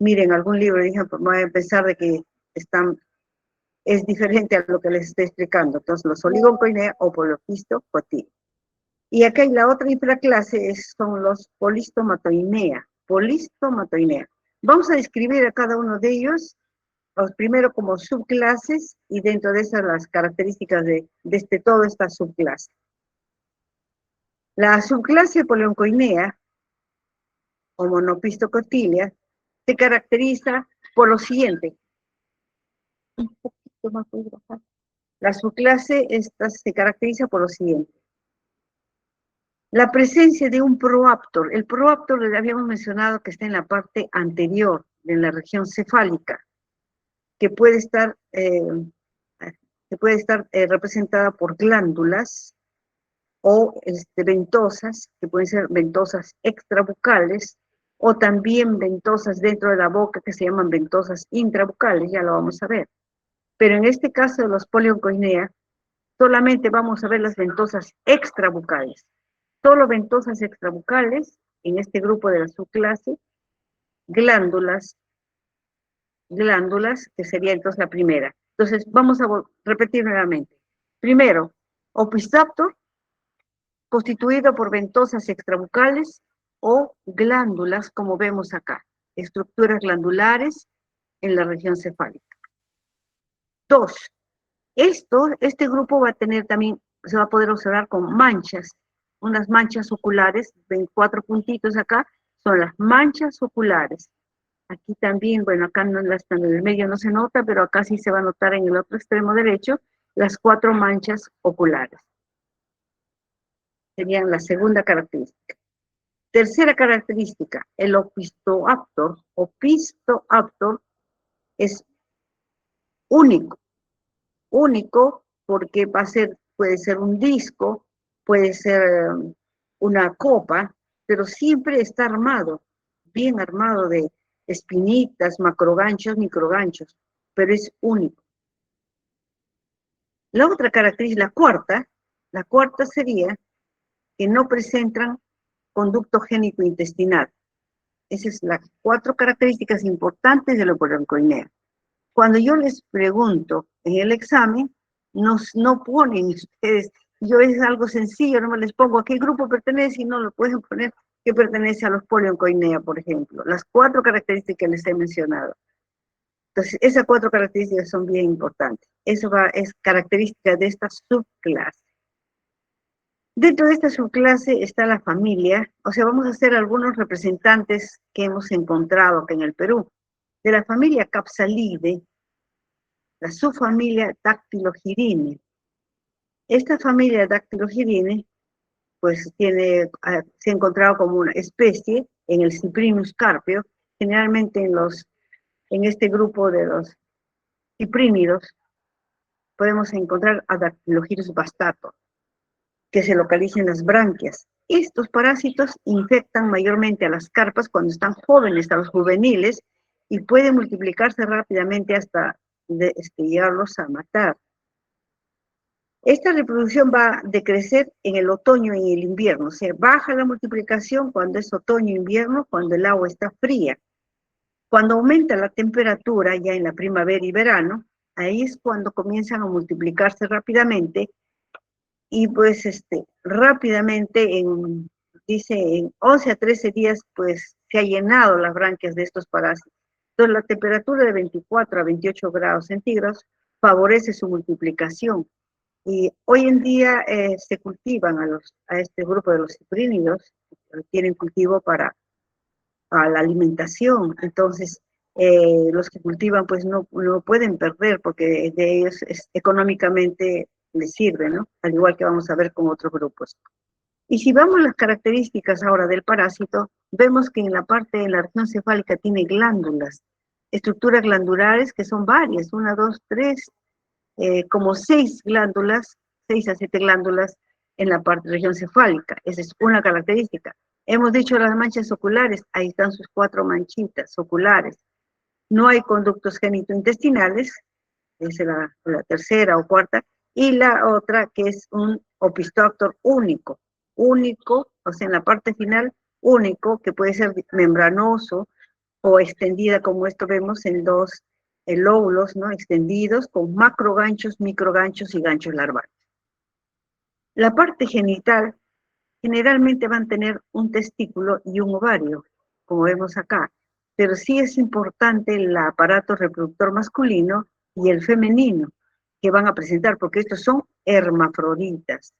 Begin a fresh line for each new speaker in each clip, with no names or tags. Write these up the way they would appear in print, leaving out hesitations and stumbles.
miren algún libro y dije, pues, voy a pensar de que es diferente a lo que les estoy explicando. Entonces, los oligocoinea o poliopisto cotílicos. Y acá en la otra infraclase son los polistomatoinea. Polistomatoinea. Vamos a describir a cada uno de ellos, primero como subclases y dentro de esas las características de toda esta subclase. La subclase polioncoinea o monopistocotilia se caracteriza por lo siguiente. Un poquito más puedes bajar. La subclase esta se caracteriza por lo siguiente. La presencia de un proaptor. El proaptor le habíamos mencionado que está en la parte anterior de la región cefálica, que puede estar, representada por glándulas o ventosas, que pueden ser ventosas extrabucales, o también ventosas dentro de la boca que se llaman ventosas intrabucales, ya lo vamos a ver. Pero en este caso de los polioncoinea, solamente vamos a ver las ventosas extrabucales. Solo ventosas extrabucales, en este grupo de la subclase, glándulas, que sería entonces la primera. Entonces, vamos a repetir nuevamente. Primero, opisthoptor, constituido por ventosas extrabucales o glándulas, como vemos acá, estructuras glandulares en la región cefálica. Dos, este grupo va a tener también, se va a poder observar con manchas, unas manchas oculares, ven 4 puntitos acá, son las manchas oculares. Aquí también, bueno, acá no están en el medio, no se nota, pero acá sí se va a notar en el otro extremo derecho, las 4 manchas oculares. Serían la segunda característica. Tercera característica, el opistoaptor. Opistoaptor es único porque puede ser un disco, puede ser una copa, pero siempre está armado, bien armado de espinitas, macroganchos, microganchos, pero es único. La otra característica, la cuarta sería que no presentan conducto génico-intestinal. Esas son las 4 características importantes de la polioncoinea. Cuando yo les pregunto en el examen, no ponen ustedes, yo es algo sencillo, no me les pongo a qué grupo pertenece y no lo pueden poner que pertenece a los polioncoinea, por ejemplo. Las 4 características que les he mencionado. Entonces, esas 4 características son bien importantes. Eso es característica de esta subclase. Dentro de esta subclase está la familia, o sea, vamos a hacer algunos representantes que hemos encontrado aquí en el Perú. De la familia Capsalidae, la subfamilia Dactylogirinae. Esta familia Dactylogirinae, pues se ha encontrado como una especie en el Cyprinus carpio, generalmente en este grupo de los ciprínidos, podemos encontrar a Dactylogirus bastator, que se localiza en las branquias. Estos parásitos infectan mayormente a las carpas cuando están jóvenes, a los juveniles, y pueden multiplicarse rápidamente hasta llegarlos a matar. Esta reproducción va a decrecer en el otoño y en el invierno, o sea, baja la multiplicación cuando es otoño e invierno, cuando el agua está fría. Cuando aumenta la temperatura, ya en la primavera y verano, ahí es cuando comienzan a multiplicarse rápidamente y pues rápidamente dice en 11 a 13 días pues se ha llenado las branquias de estos parásitos. Entonces la temperatura de 24 a 28 grados centígrados favorece su multiplicación. Y hoy en día se cultivan a este grupo de los ciprínidos, tienen cultivo para la alimentación. Entonces, los que cultivan pues no pueden perder porque de ellos económicamente les sirve, ¿no? Al igual que vamos a ver con otros grupos. Y si vamos a las características ahora del parásito, vemos que en la parte de la región cefálica tiene glándulas, estructuras glandulares que son varias, 1, 2, 3, como 6 glándulas, 6 a 7 glándulas en la región cefálica. Esa es una característica. Hemos dicho las manchas oculares, ahí están sus 4 manchitas oculares. No hay conductos genitointestinales, esa es la tercera o cuarta, y la otra que es un opisthoptor único, o sea, en la parte final, único, que puede ser membranoso, o extendida, como esto vemos en dos lóbulos, ¿no? Extendidos con macroganchos, microganchos y ganchos larvales. La parte genital generalmente van a tener un testículo y un ovario, como vemos acá, pero sí es importante el aparato reproductor masculino y el femenino que van a presentar, porque estos son hermafroditas.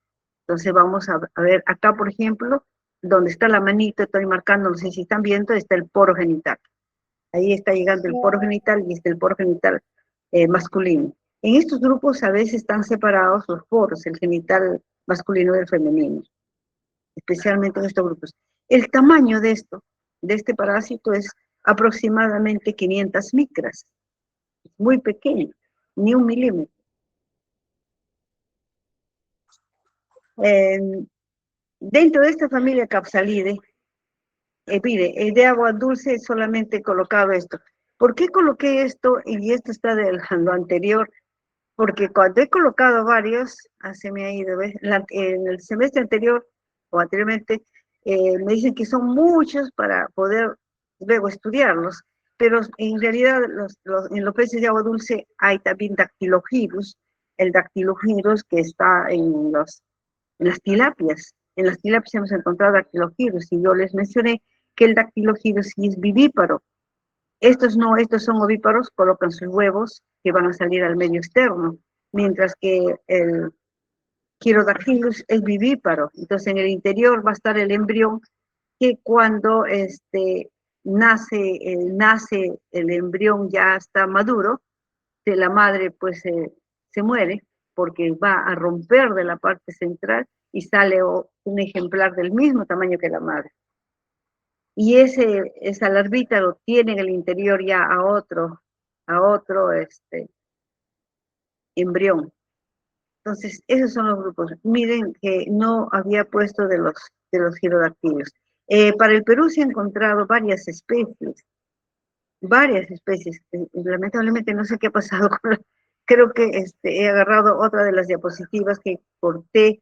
Entonces vamos a ver acá, por ejemplo, donde está la manito, estoy marcando, no sé si están viendo, está el poro genital. Ahí está llegando el poro genital y está el poro genital masculino. En estos grupos a veces están separados los poros, el genital masculino y el femenino, especialmente en estos grupos. El tamaño de este parásito es aproximadamente 500 micras, muy pequeño, ni 1 milímetro. Dentro de esta familia Capsalidae, mire, el de agua dulce solamente he colocado esto. ¿Por qué coloqué esto? Y esto está de lo anterior, porque cuando he colocado varios, se me ha ido, ¿ves? En el semestre anterior o anteriormente, me dicen que son muchos para poder luego estudiarlos, pero en realidad en los peces de agua dulce hay también dactilogirus, el dactilogirus que está en las tilapias. En las tilapias hemos encontrado dactilogirus y yo les mencioné que el dactilogirus sí es vivíparo. Estos no, estos son ovíparos, colocan sus huevos que van a salir al medio externo, mientras que el Chirodactylus es vivíparo. Entonces en el interior va a estar el embrión que cuando nace el embrión ya está maduro, de la madre pues se muere porque va a romper de la parte central y sale un ejemplar del mismo tamaño que la madre. Y esa larvita lo tiene en el interior ya a otro embrión. Entonces, esos son los grupos. Miren que no había puesto de los girodactilos. Para el Perú se han encontrado varias especies. Lamentablemente no sé qué ha pasado creo que he agarrado otra de las diapositivas que corté,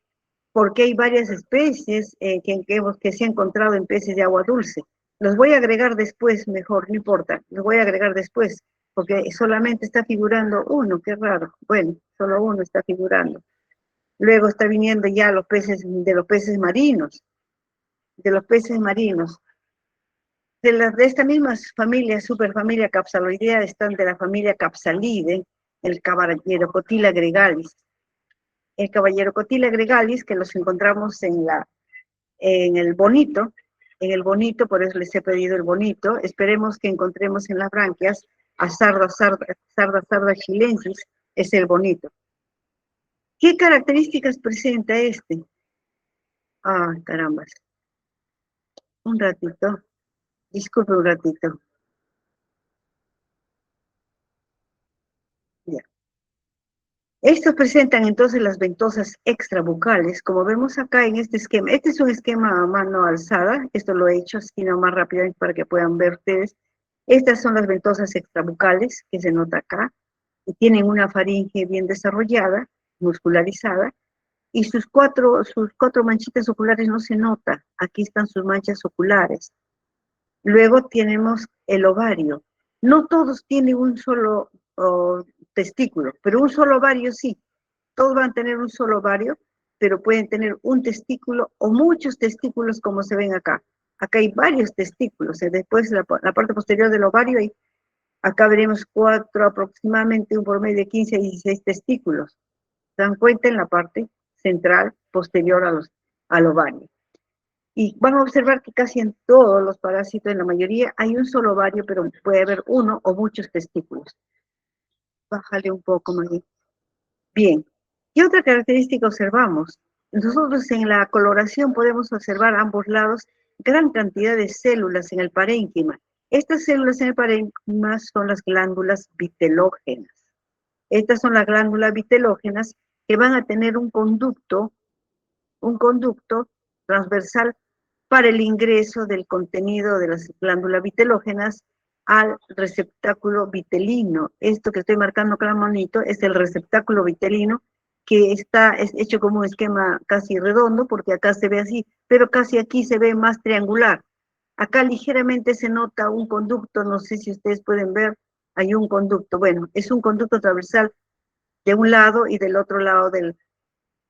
porque hay varias especies que se han encontrado en peces de agua dulce. Los voy a agregar después, mejor, no importa, los voy a agregar después, porque solamente está figurando uno, qué raro. Bueno, solo uno está figurando. Luego está viniendo ya los peces, de los peces marinos, de los peces marinos. De esta misma familia, superfamilia Capsaloidea, están de la familia Capsalide, el Caballero gregalis. El Caballero gregalis, que los encontramos en el bonito, por eso les he pedido el bonito. Esperemos que encontremos en las branquias a Sarda chilensis, es el bonito. ¿Qué características presenta este? Ah, carambas. Un ratito. Disculpe un ratito. Ya. Estos presentan entonces las ventosas extrabucales, como vemos acá en este esquema. Este es un esquema a mano alzada, esto lo he hecho así más rápidamente para que puedan ver ustedes. Estas son las ventosas extrabucales que se nota acá, y tienen una faringe bien desarrollada, muscularizada, y sus cuatro manchitas oculares no se nota. Aquí están sus manchas oculares. Luego tenemos el ovario. No todos tienen un solo testículo, pero un solo ovario sí. Todos van a tener un solo ovario, pero pueden tener un testículo o muchos testículos como se ven acá. Acá hay varios testículos. Después la parte posterior del ovario, acá veremos 4, aproximadamente un promedio de 15 a 16 testículos. Se dan cuenta en la parte central posterior al ovario. Y van a observar que casi en todos los parásitos, en la mayoría, hay un solo ovario, pero puede haber uno o muchos testículos. Bájale un poco, Maggie. Bien. ¿Qué otra característica observamos? Nosotros en la coloración podemos observar a ambos lados gran cantidad de células en el parénquima. Estas células en el parénquima son las glándulas vitelógenas. Estas son las glándulas vitelógenas que van a tener un conducto transversal para el ingreso del contenido de las glándulas vitelógenas al receptáculo vitelino. Esto que estoy marcando con la manito es el receptáculo vitelino, que es hecho como un esquema casi redondo, porque acá se ve así, pero casi aquí se ve más triangular. Acá ligeramente se nota un conducto, no sé si ustedes pueden ver, hay un conducto. Bueno, es un conducto transversal de un lado y del otro lado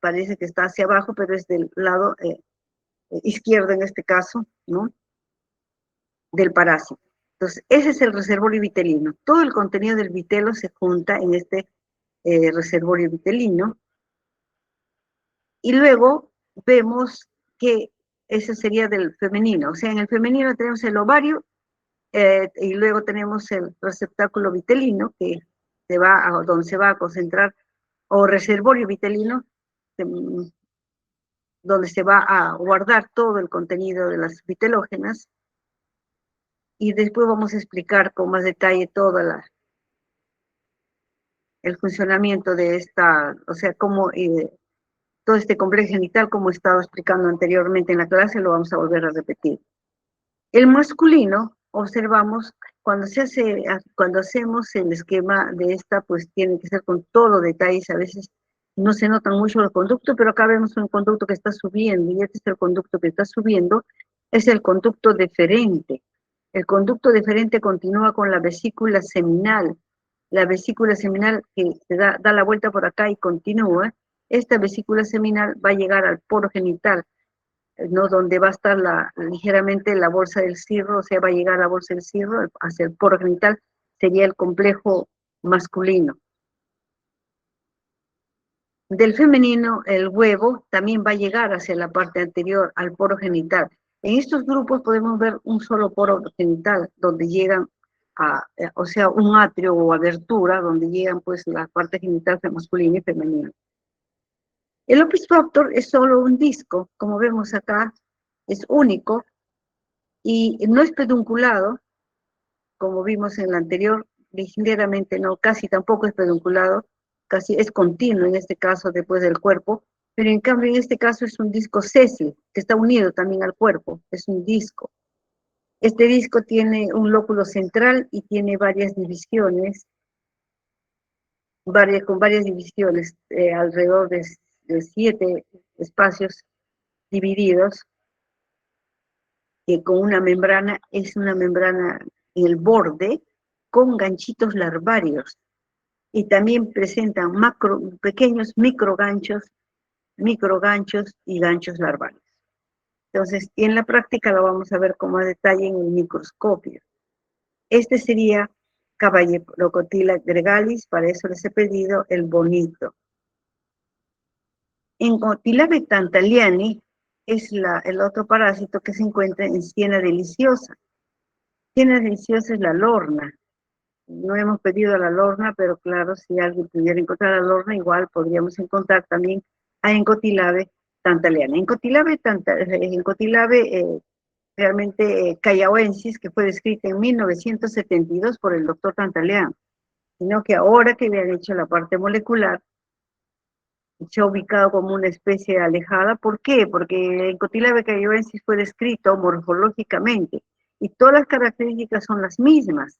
parece que está hacia abajo, pero es del lado izquierdo en este caso, ¿no? Del parásito. Entonces, ese es el reservorio vitelino. Todo el contenido del vitelo se junta en este reservorio vitelino. Y luego vemos que ese sería del femenino. O sea, en el femenino tenemos el ovario y luego tenemos el receptáculo vitelino, que donde se va a concentrar, o reservorio vitelino, donde se va a guardar todo el contenido de las vitelógenas. Y después vamos a explicar con más detalle todo el funcionamiento de esta, o sea, cómo todo este complejo genital, como he estado explicando anteriormente en la clase, lo vamos a volver a repetir. El masculino, observamos, cuando hacemos el esquema de esta, pues tiene que ser con todo detalles, a veces no se notan mucho los conductos, pero acá vemos un conducto que está subiendo, y este es el conducto que está subiendo, es el conducto deferente. El conducto deferente continúa con la vesícula seminal. La vesícula seminal que se da la vuelta por acá y continúa. Esta vesícula seminal va a llegar al poro genital, ¿no? Donde va a estar ligeramente la bolsa del cirro, o sea, va a llegar la bolsa del cirro hacia el poro genital, sería el complejo masculino. Del femenino, el huevo también va a llegar hacia la parte anterior, al poro genital. En estos grupos podemos ver un solo poro genital, donde llegan o sea, un atrio o abertura, donde llegan pues la parte genital masculina y femenina. El Opus Factor es solo un disco, como vemos acá, es único y no es pedunculado, como vimos en la anterior, ligeramente no, casi tampoco es pedunculado, casi es continuo en este caso después del cuerpo, pero en cambio en este caso es un disco sésil, que está unido también al cuerpo, es un disco. Este disco tiene un lóculo central y tiene varias divisiones, con varias divisiones, alrededor de 7 espacios divididos, que con una membrana, es una membrana en el borde, con ganchitos larvarios, y también presentan pequeños microganchos y ganchos larvales. Entonces, en la práctica lo vamos a ver con más detalle en el microscopio. Este sería Caballerocotila gregalis, para eso les he pedido el bonito. En Cotilabe tantaliani es el otro parásito que se encuentra en Siena deliciosa. Siena deliciosa es la lorna. No hemos pedido la lorna, pero claro, si alguien pudiera encontrar la lorna, igual podríamos encontrar también a Encotilabe tantaliana. Encotilabe realmente cayahuensis, que fue descrita en 1972 por el doctor Tantalean, sino que ahora que le han hecho la parte molecular, se ha ubicado como una especie alejada. ¿Por qué? Porque Encotilabe cayahuensis fue descrito morfológicamente y todas las características son las mismas.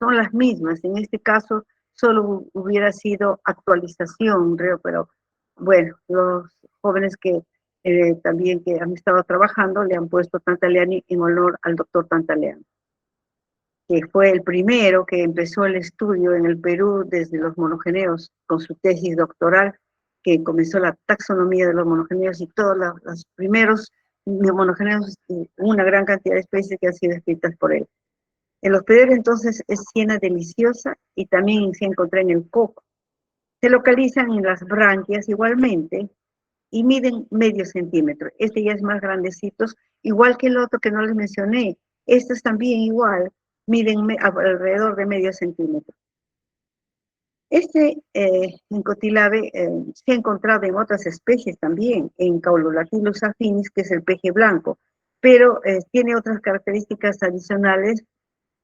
En este caso, solo hubiera sido actualización, creo, pero bueno, los jóvenes que también que han estado trabajando le han puesto Tantaleani en honor al doctor Tantaleani, que fue el primero que empezó el estudio en el Perú desde los monogeneos con su tesis doctoral, que comenzó la taxonomía de los monogeneos y todos los primeros monogeneos, una gran cantidad de especies que han sido escritas por él. El hospedero entonces es siena deliciosa y también se encuentra en el coco. Se localizan en las branquias igualmente y miden medio centímetro. Este ya es más grandecitos, igual que el otro que no les mencioné. Estos también igual miden alrededor de medio centímetro. Este Encotilabe se ha encontrado en otras especies también, en Caulolactylus affinis, que es el peje blanco, pero tiene otras características adicionales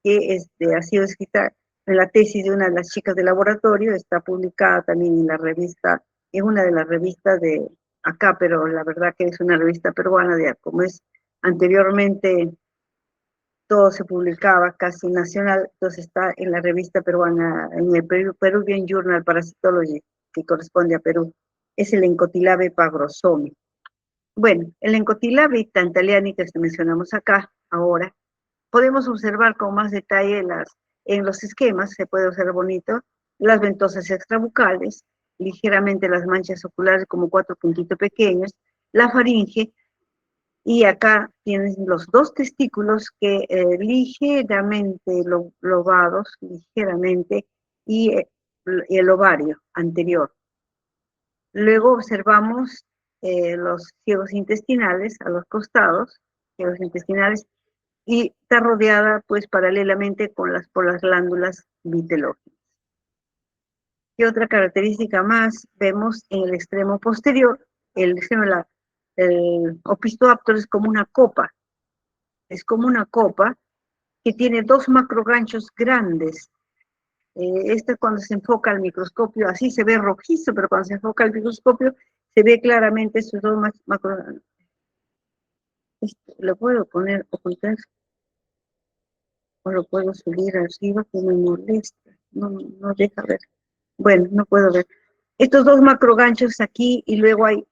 que ha sido escrita en la tesis de una de las chicas de laboratorio, está publicada también en la revista, es una de las revistas de acá, pero la verdad que es una revista peruana, como es anteriormente todo se publicaba casi nacional, entonces está en la revista peruana, en el Peruvian Journal Parasitology, que corresponde a Perú, es el Encotilabe pagrosomi. Bueno, el Encotilabe tantaliani que mencionamos acá ahora, podemos observar con más detalle en los esquemas, se puede observar bonito, las ventosas extrabucales, ligeramente las manchas oculares como 4 puntitos pequeños, la faringe, y acá tienes los 2 testículos que ligeramente lobados, ligeramente, y el ovario anterior. Luego observamos los ciegos intestinales a los costados, ciegos intestinales, y está rodeada pues paralelamente por las glándulas vitelógenas. ¿Qué otra característica más vemos en el extremo posterior? El opisthopter es como una copa, que tiene 2 macroganchos grandes. Este cuando se enfoca al microscopio, así se ve rojizo, pero cuando se enfoca al microscopio, se ve claramente sus 2 macroganchos. Lo puedo poner ocultar, o lo puedo subir arriba, que me molesta, no deja ver. Bueno, no puedo ver. Estos 2 macroganchos aquí, y luego hay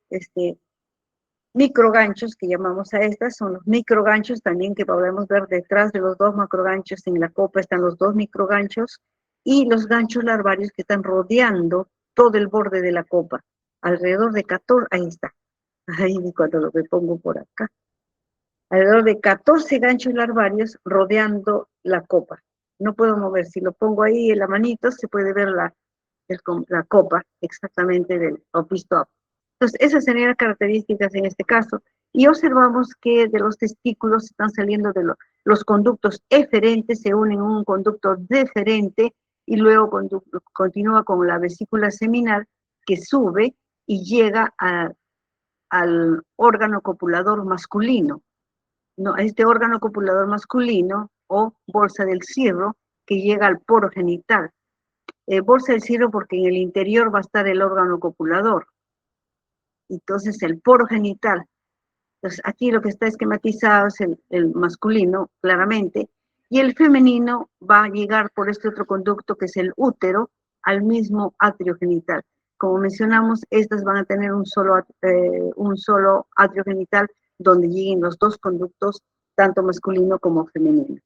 microganchos que llamamos a estas, son los microganchos también que podemos ver detrás de los 2 macroganchos. En la copa están los 2 microganchos y los ganchos larvarios que están rodeando todo el borde de la copa, alrededor de 14, ahí está, ahí cuando lo pongo por acá, alrededor de 14 ganchos larvarios rodeando la copa. No puedo mover, si lo pongo ahí en la manito se puede ver la copa exactamente del opisthopter. Entonces, esas serían las características en este caso. Y observamos que de los testículos están saliendo los conductos eferentes, se unen en un conducto deferente y luego continúa con la vesícula seminal que sube y llega al órgano copulador masculino. No, a este órgano copulador masculino o bolsa del cirro que llega al poro genital. Bolsa del cirro porque en el interior va a estar el órgano copulador. Entonces el poro genital. Entonces aquí lo que está esquematizado es el masculino, claramente, y el femenino va a llegar por este otro conducto que es el útero al mismo atrio genital. Como mencionamos, estas van a tener un solo atrio genital donde lleguen los 2 conductos, tanto masculino como femenino.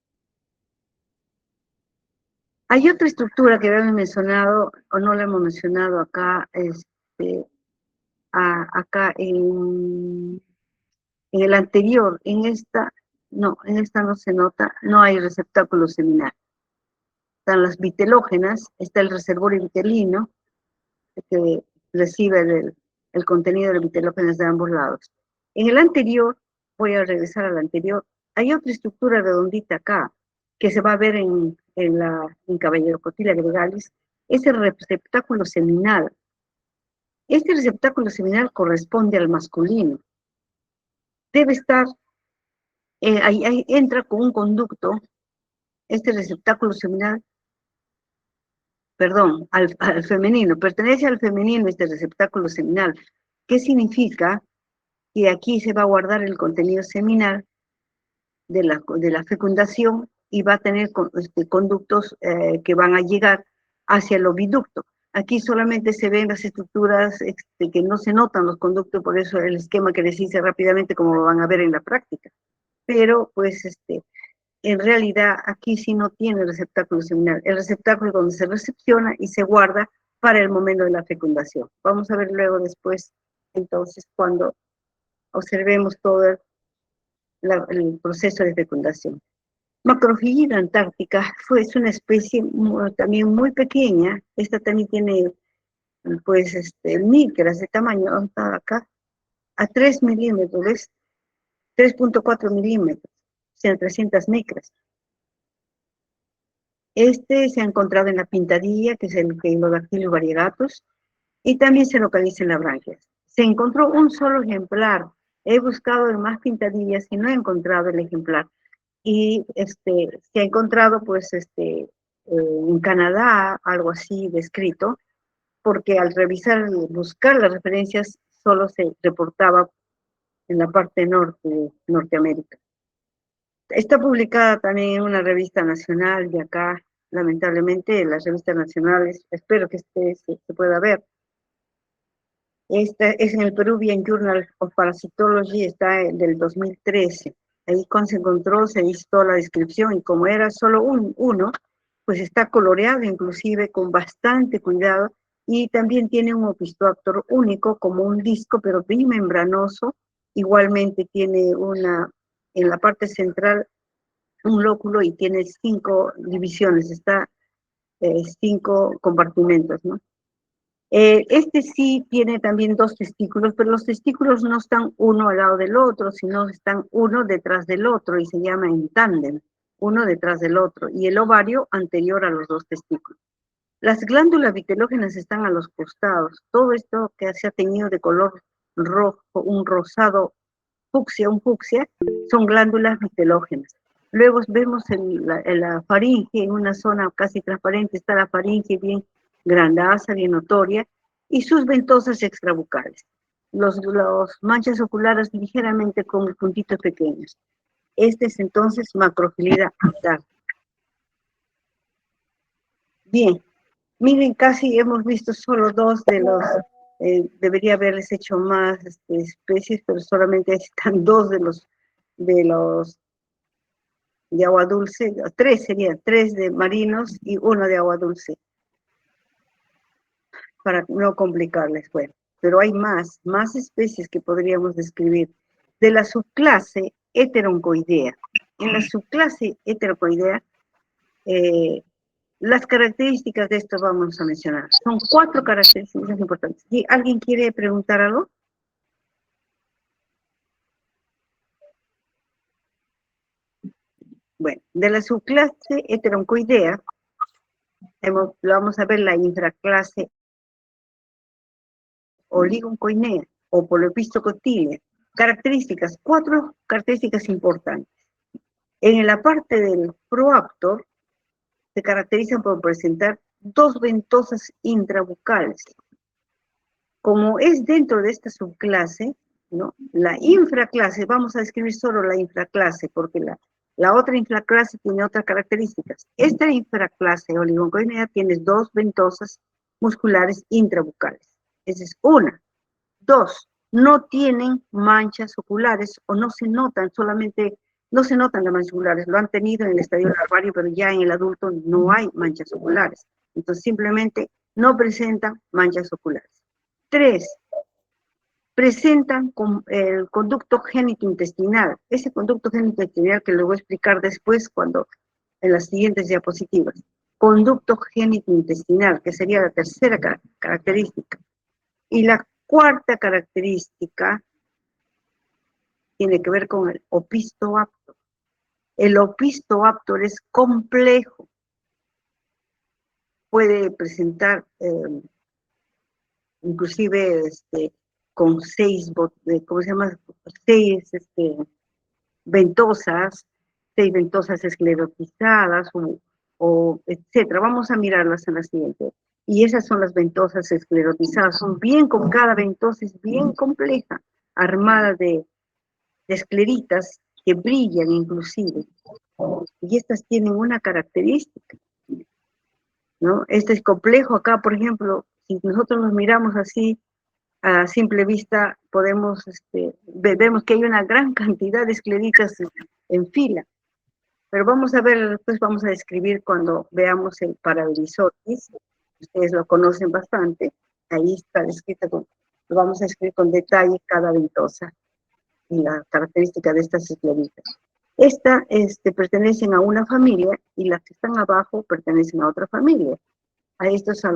Hay otra estructura que habíamos mencionado, o no la hemos mencionado acá, acá en el anterior, en esta no se nota, no hay receptáculo seminal. Están las vitelógenas, está el reservorio vitelino, que recibe el contenido de vitelógenas de ambos lados. En el anterior, voy a regresar al anterior, hay otra estructura redondita acá, que se va a ver en Caballerocotila gregalis, es el receptáculo seminal. Este receptáculo seminal corresponde al masculino. Debe estar, ahí entra con un conducto, este receptáculo seminal, perdón, al femenino, pertenece al femenino este receptáculo seminal. ¿Qué significa? Que aquí se va a guardar el contenido seminal de la fecundación y va a tener conductos que van a llegar hacia el oviducto. Aquí solamente se ven las estructuras que no se notan los conductos, por eso el esquema que les hice rápidamente, como lo van a ver en la práctica. Pero, pues, en realidad, aquí sí no tiene receptáculo seminal. El receptáculo es donde se recepciona y se guarda para el momento de la fecundación. Vamos a ver luego después, entonces, cuando observemos todo el proceso de fecundación. Macrofilida antártica es una especie también muy pequeña. Esta también tiene, pues, micras de tamaño, acá, a 3 milímetros, ¿ves? 3.4 milímetros, o sea, 300 micras. Se ha encontrado en la pintadilla, que es el Caelodactylus variegatus, y también se localiza en la branquia. Se encontró un solo ejemplar. He buscado en más pintadillas y no he encontrado el ejemplar. Y se ha encontrado, pues, en Canadá, algo así descrito, porque al revisar, buscar las referencias, solo se reportaba en la parte norte de Norteamérica. Está publicada también en una revista nacional de acá, lamentablemente, las revistas nacionales, espero que se pueda ver. Esta es en el Peruvian Journal of Parasitology, está del 2013. Ahí cuando se encontró, se hizo toda la descripción, y como era solo uno, pues está coloreado inclusive con bastante cuidado, y también tiene un opistóaptero único como un disco, pero bimembranoso. Igualmente tiene en la parte central, un lóculo, y tiene 5 divisiones, está 5 compartimentos, ¿no? Este sí tiene también 2 testículos, pero los testículos no están uno al lado del otro, sino están uno detrás del otro, y se llama en tándem, uno detrás del otro, y el ovario anterior a los 2 testículos. Las glándulas vitelógenas están a los costados. Todo esto que se ha teñido de color rojo, un rosado fucsia, son glándulas vitelógenas. Luego vemos en la faringe, en una zona casi transparente, está la faringe bien grandaza, bien notoria, y sus ventosas extrabucales. Los manchas oculares ligeramente con puntitos pequeños. Este es entonces macrofilida atar. Bien, miren, casi hemos visto solo 2 de los, debería haberles hecho más especies, pero solamente están 2 de agua dulce, 3 serían, 3 de marinos y 1 de agua dulce, para no complicarles. Bueno, pero hay más especies que podríamos describir. De la subclase Heteroncoidea. En la subclase Heteroncoidea, las características de esto vamos a mencionar. Son 4 características importantes. ¿Y alguien quiere preguntar algo? Bueno, de la subclase Heteroncoidea, vamos a ver la infraclase Oligoncoinea o Poliopistocotilea. Características, 4 características importantes. En la parte del proaptor se caracterizan por presentar 2 ventosas intrabucales. Como es dentro de esta subclase, ¿no? La infraclase, vamos a describir solo la infraclase, porque la otra infraclase tiene otras características. Esta infraclase oligoncoinea tiene 2 ventosas musculares intrabucales. Esa es una. 2, no tienen manchas oculares, o no se notan, solamente no se notan las manchas oculares. Lo han tenido en el estadio larvario, pero ya en el adulto no hay manchas oculares. Entonces simplemente no presentan manchas oculares. 3, presentan el conducto génito-intestinal. Ese conducto génito-intestinal que lo voy a explicar después en las siguientes diapositivas. Conducto génito-intestinal, que sería la tercera característica. Y la 4ª característica tiene que ver con el opistoaptor. El opistoaptor es complejo. Puede presentar inclusive con 6, ¿cómo se llama? 6 ventosas, 6 ventosas esclerotizadas o etcétera. Vamos a mirarlas en la siguiente. Y esas son las ventosas esclerotizadas. Cada ventosa es bien compleja, armada de escleritas que brillan inclusive. Y estas tienen una característica, ¿no? Este es complejo acá, por ejemplo, si nosotros nos miramos así, a simple vista, vemos que hay una gran cantidad de escleritas en fila. Pero vamos a ver, después vamos a describir cuando veamos el Parabelisotis. Ustedes lo conocen bastante. Ahí está descrito, lo vamos a escribir con detalle cada ventosa y la característica de estas escleritas. Estas pertenecen a una familia, y las que están abajo pertenecen a otra familia. A estos a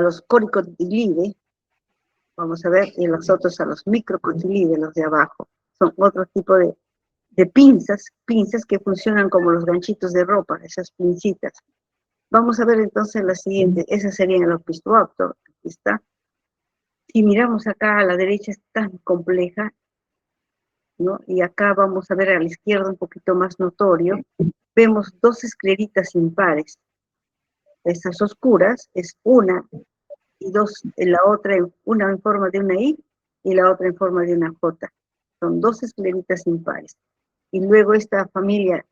los coricotilidae, vamos a ver, y los otros a los microcotilidae, los de abajo. Son otro tipo de pinzas que funcionan como los ganchitos de ropa, esas pincitas. Vamos a ver entonces la siguiente, esa sería el opistoaptor. Aquí está. Si miramos acá a la derecha, es tan compleja, ¿no? Y acá vamos a ver a la izquierda un poquito más notorio. Vemos 2 escleritas impares. Estas oscuras es una y 2, la otra, una en forma de una I y la otra en forma de una J. Son 2 escleritas impares. Y luego esta familia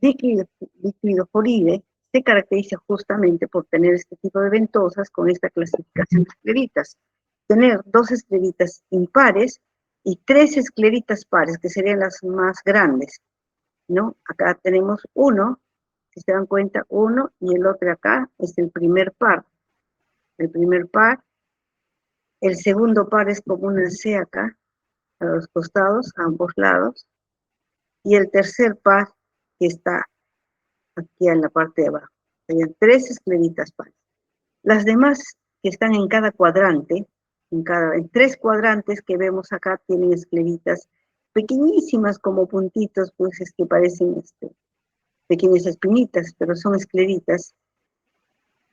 Diclidoforidae se caracteriza justamente por tener este tipo de ventosas con esta clasificación de escleritas. Tener 2 escleritas impares y 3 escleritas pares, que serían las más grandes, ¿no? Acá tenemos uno, si se dan cuenta, uno, y el otro acá es el primer par. El primer par, el segundo par es como una C acá, a los costados, a ambos lados, y el tercer par que está aquí en la parte de abajo. Serían 3 escleritas pares. Las demás que están en cada cuadrante, en 3 cuadrantes que vemos acá, tienen escleritas pequeñísimas como puntitos, pues es que parecen pequeñas espinitas, pero son escleritas.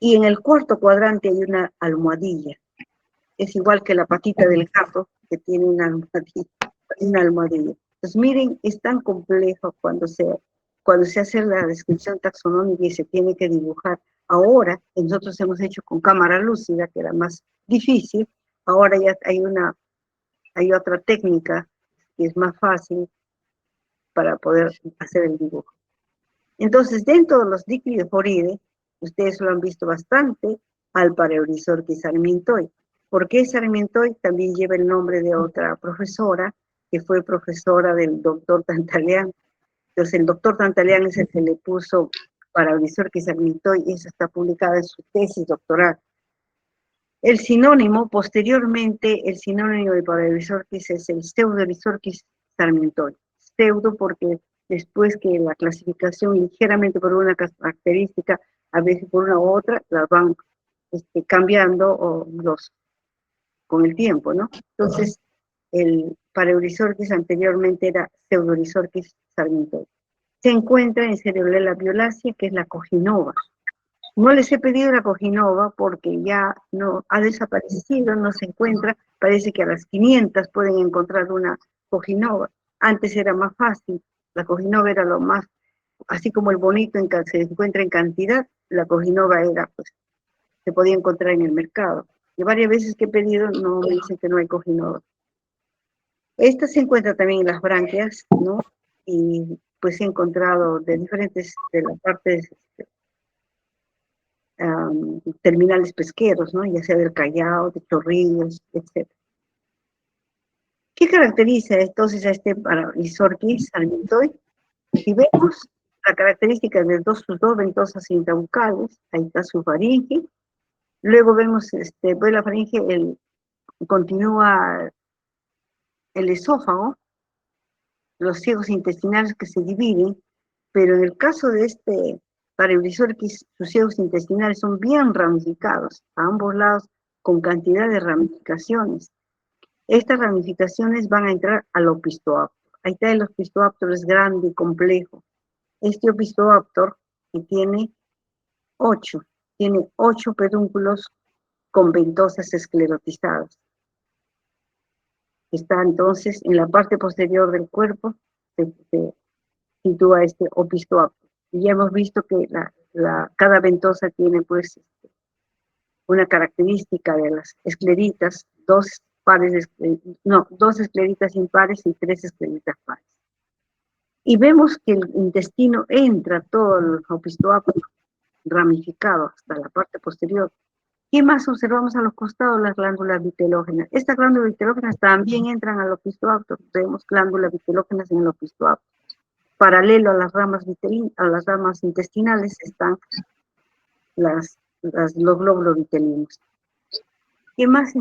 Y en el cuarto cuadrante hay una almohadilla. Es igual que la patita del gato, que tiene una almohadilla. Entonces, miren, es tan complejo cuando se hace la descripción taxonómica y se tiene que dibujar. Ahora, nosotros hemos hecho con cámara lúcida, que era más difícil. Ahora ya hay otra técnica que es más fácil para poder hacer el dibujo. Entonces, dentro de los Diclidoforidae, ustedes lo han visto bastante, al Paraeurizorchis sarmientoi. ¿Por qué sarmientoi? También lleva el nombre de otra profesora, que fue profesora del doctor Tantaleán. Entonces, el doctor Tantaleán es el que le puso Paraeurizorchis sarmientoi, y eso está publicado en su tesis doctoral. El sinónimo, posteriormente, el sinónimo de Paraeurizorchis es el Pseudoeurizorchis sarmientoi. Pseudo porque después que la clasificación ligeramente por una característica, a veces por una u otra, las van cambiando con el tiempo, ¿no? Entonces, el Paraeurizorchis anteriormente era Pseudoeurizorchis sarmientoi. Se encuentra en Cereolela violacea, que es la coginova. No les he pedido la coginova porque ya no ha desaparecido, no se encuentra. Parece que a las 500 pueden encontrar una coginova. Antes era más fácil. La coginova era lo más, así como el bonito se encuentra en cantidad, la coginova era, pues, se podía encontrar en el mercado. Y varias veces que he pedido, no me dicen que no hay coginova. Esta se encuentra también en las branquias, ¿no? Y pues he encontrado de las partes terminales pesqueros, ¿no? Ya sea del Callao, de Chorrillos, etc. ¿Qué caracteriza entonces a este Paraeurizorchis sarmientoi? Si vemos la característica de sus dos ventosas intrabucales, ahí está su faringe. Luego vemos, pues la faringe continúa el esófago, los ciegos intestinales que se dividen, pero en el caso de este Paraeurizorchis, sus ciegos intestinales son bien ramificados, a ambos lados, con cantidad de ramificaciones. Estas ramificaciones van a entrar al opistoaptor. Ahí está, el opistoaptor es grande y complejo. Este opistoaptor que tiene 8 pedúnculos con ventosas esclerotizadas. Está entonces en la parte posterior del cuerpo, se sitúa este opistoaptor. Y ya hemos visto que cada ventosa tiene pues una característica de las escleritas, dos escleritas impares y 3 escleritas pares. Y vemos que el intestino entra todo el opistoaptor ramificado hasta la parte posterior. ¿Qué más observamos a los costados? Las glándulas vitelógenas. Estas glándulas vitelógenas también entran al opistoaptor. Vemos glándulas vitelógenas en el opistoaptor. Paralelo a las ramas intestinales están los glóbulos vitelinos. ¿Qué más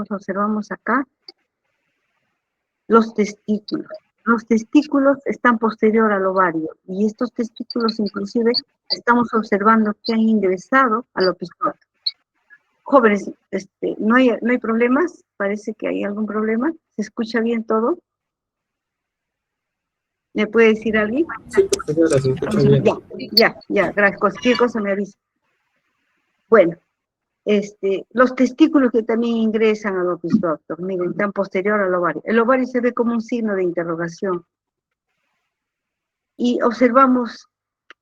observamos acá? Los testículos. Los testículos están posterior al ovario y estos testículos inclusive estamos observando que han ingresado al opistoaptor. Jóvenes, ¿no hay problemas? Parece que hay algún problema. ¿Se escucha bien todo? ¿Me puede decir alguien?
Sí, profesora, se escucha bien.
Ya, gracias. Cualquier cosa me avisa. Bueno, los testículos que también ingresan al opistoaptor, miren, están posterior al ovario. El ovario se ve como un signo de interrogación. Y observamos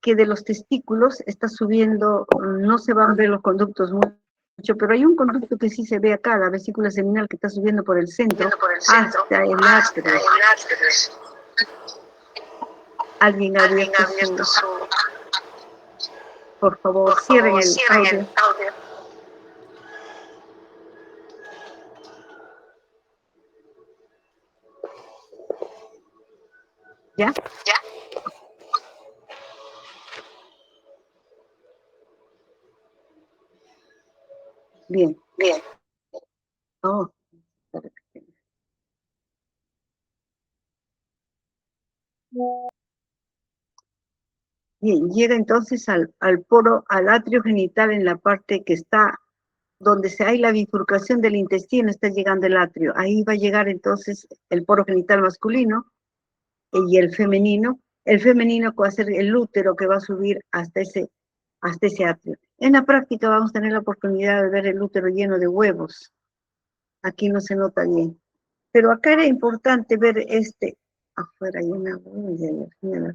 que de los testículos está subiendo, no se van a ver los conductos mucho, pero hay un conducto que sí se ve acá, la vesícula seminal, que está subiendo por el centro hasta el átero. Alguien ha abierto su... Por favor, cierren el audio. ¿Ya? Bien. Oh, bien, llega entonces al poro, al atrio genital en la parte que está, donde se hay la bifurcación del intestino, está llegando el atrio. Ahí va a llegar entonces el poro genital masculino y el femenino. El femenino va a ser el útero que va a subir hasta ese atrio. En la práctica vamos a tener la oportunidad de ver el útero lleno de huevos. Aquí no se nota bien. Pero acá era importante ver afuera hay una bulla, Dios mío.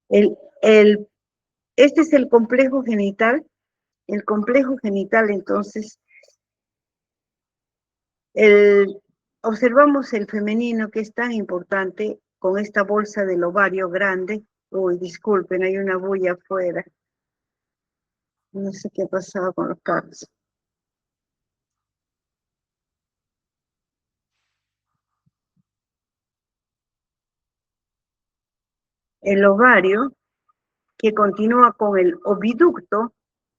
El, el, este es el complejo genital. El complejo genital, entonces, observamos el femenino que es tan importante con esta bolsa del ovario grande. Uy, disculpen, hay una bulla afuera. No sé qué ha pasado con los carros. El ovario que continúa con el oviducto,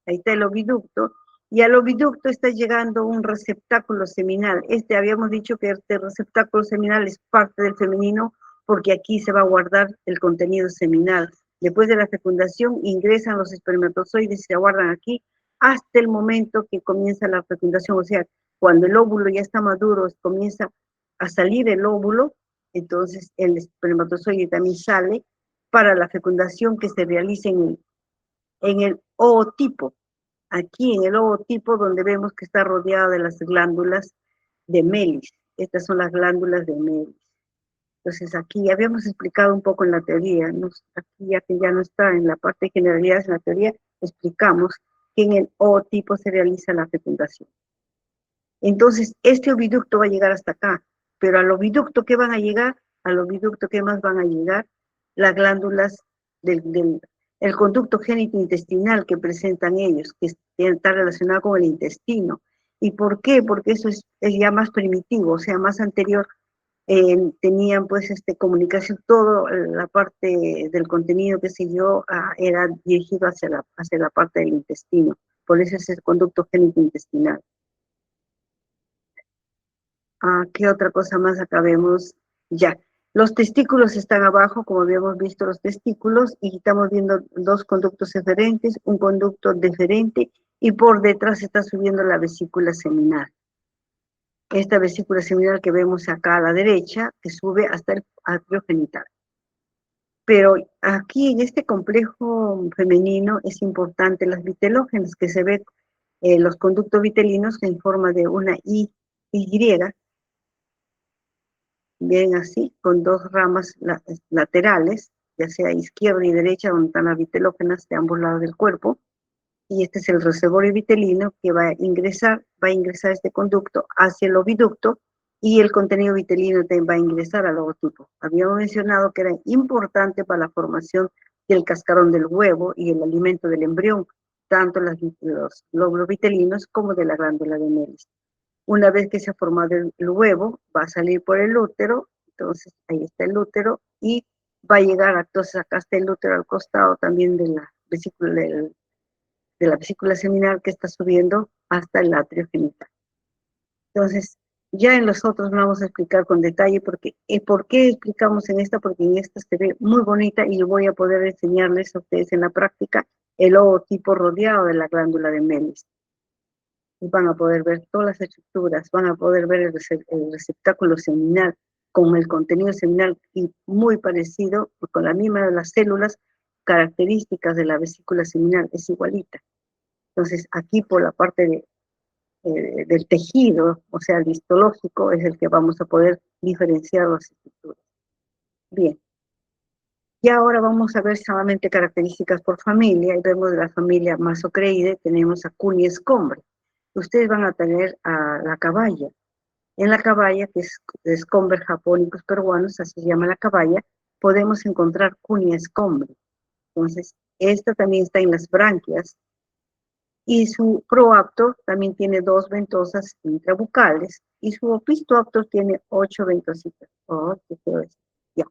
ahí está el oviducto, y al oviducto está llegando un receptáculo seminal. Habíamos dicho que este receptáculo seminal es parte del femenino porque aquí se va a guardar el contenido seminal. Después de la fecundación ingresan los espermatozoides y se guardan aquí hasta el momento que comienza la fecundación, o sea, cuando el óvulo ya está maduro, comienza a salir el óvulo, entonces el espermatozoide también sale para la fecundación que se realiza en el ootipo. Aquí en el ootipo donde vemos que está rodeado de las glándulas de Melis. Estas son las glándulas de Melis. Entonces aquí ya habíamos explicado un poco en la teoría, ¿no? Aquí ya que ya no está en la parte de generalidades en la teoría, explicamos que en el ootipo se realiza la fecundación. Entonces, este oviducto va a llegar hasta acá, pero al oviducto, ¿qué van a llegar? Al oviducto, ¿qué más van a llegar? Las glándulas el conducto génito-intestinal que presentan ellos, que está relacionado con el intestino. ¿Y por qué? Porque eso es ya más primitivo, o sea, más anterior. Tenían pues comunicación, toda la parte del contenido, qué sé yo, era dirigido hacia la parte del intestino. Por eso es el conducto génito-intestinal. ¿Qué otra cosa más acá vemos? Ya, los testículos están abajo, como habíamos visto los testículos, y estamos viendo dos conductos eferentes, un conducto deferente, y por detrás está subiendo la vesícula seminal. Esta vesícula seminal que vemos acá a la derecha, que sube hasta el atrio genital. Pero aquí en este complejo femenino es importante las vitelógenas, que se ve los conductos vitelinos en forma de una Y, bien así, con dos ramas laterales, ya sea izquierda y derecha, donde están las vitelógenas de ambos lados del cuerpo, y este es el reservorio vitelino que va a ingresar este conducto hacia el oviducto, y el contenido vitelino también va a ingresar al ovotipo. Habíamos mencionado que era importante para la formación del cascarón del huevo y el alimento del embrión, tanto los glóbulos vitelinos como de la glándula de Melis. Una vez que se ha formado el huevo, va a salir por el útero, entonces ahí está el útero, y va a llegar, entonces acá está el útero al costado también de la vesícula seminal que está subiendo hasta el atrio genital. Entonces, ya en los otros no vamos a explicar con detalle, porque ¿por qué explicamos en esta? Porque en esta se ve muy bonita y yo voy a poder enseñarles a ustedes en la práctica el ootipo rodeado de la glándula de Melis. Y van a poder ver todas las estructuras, van a poder ver el receptáculo seminal con el contenido seminal y muy parecido, con la misma de las células, características de la vesícula seminal, es igualita. Entonces, aquí por la parte del tejido, o sea, el histológico, es el que vamos a poder diferenciar las estructuras. Bien. Y ahora vamos a ver solamente características por familia, y vemos de la familia Masocreidae, tenemos a Cuniescombre. Ustedes van a tener a la caballa. En la caballa, que es de Scomber japónicos peruanos, así se llama la caballa, podemos encontrar Cuniescombre. Entonces, esta también está en las branquias, y su proaptor también tiene 2 ventosas intrabucales, y su opistoaptor tiene 8 ventositas. Oh, ¿qué quiero decir? Ya.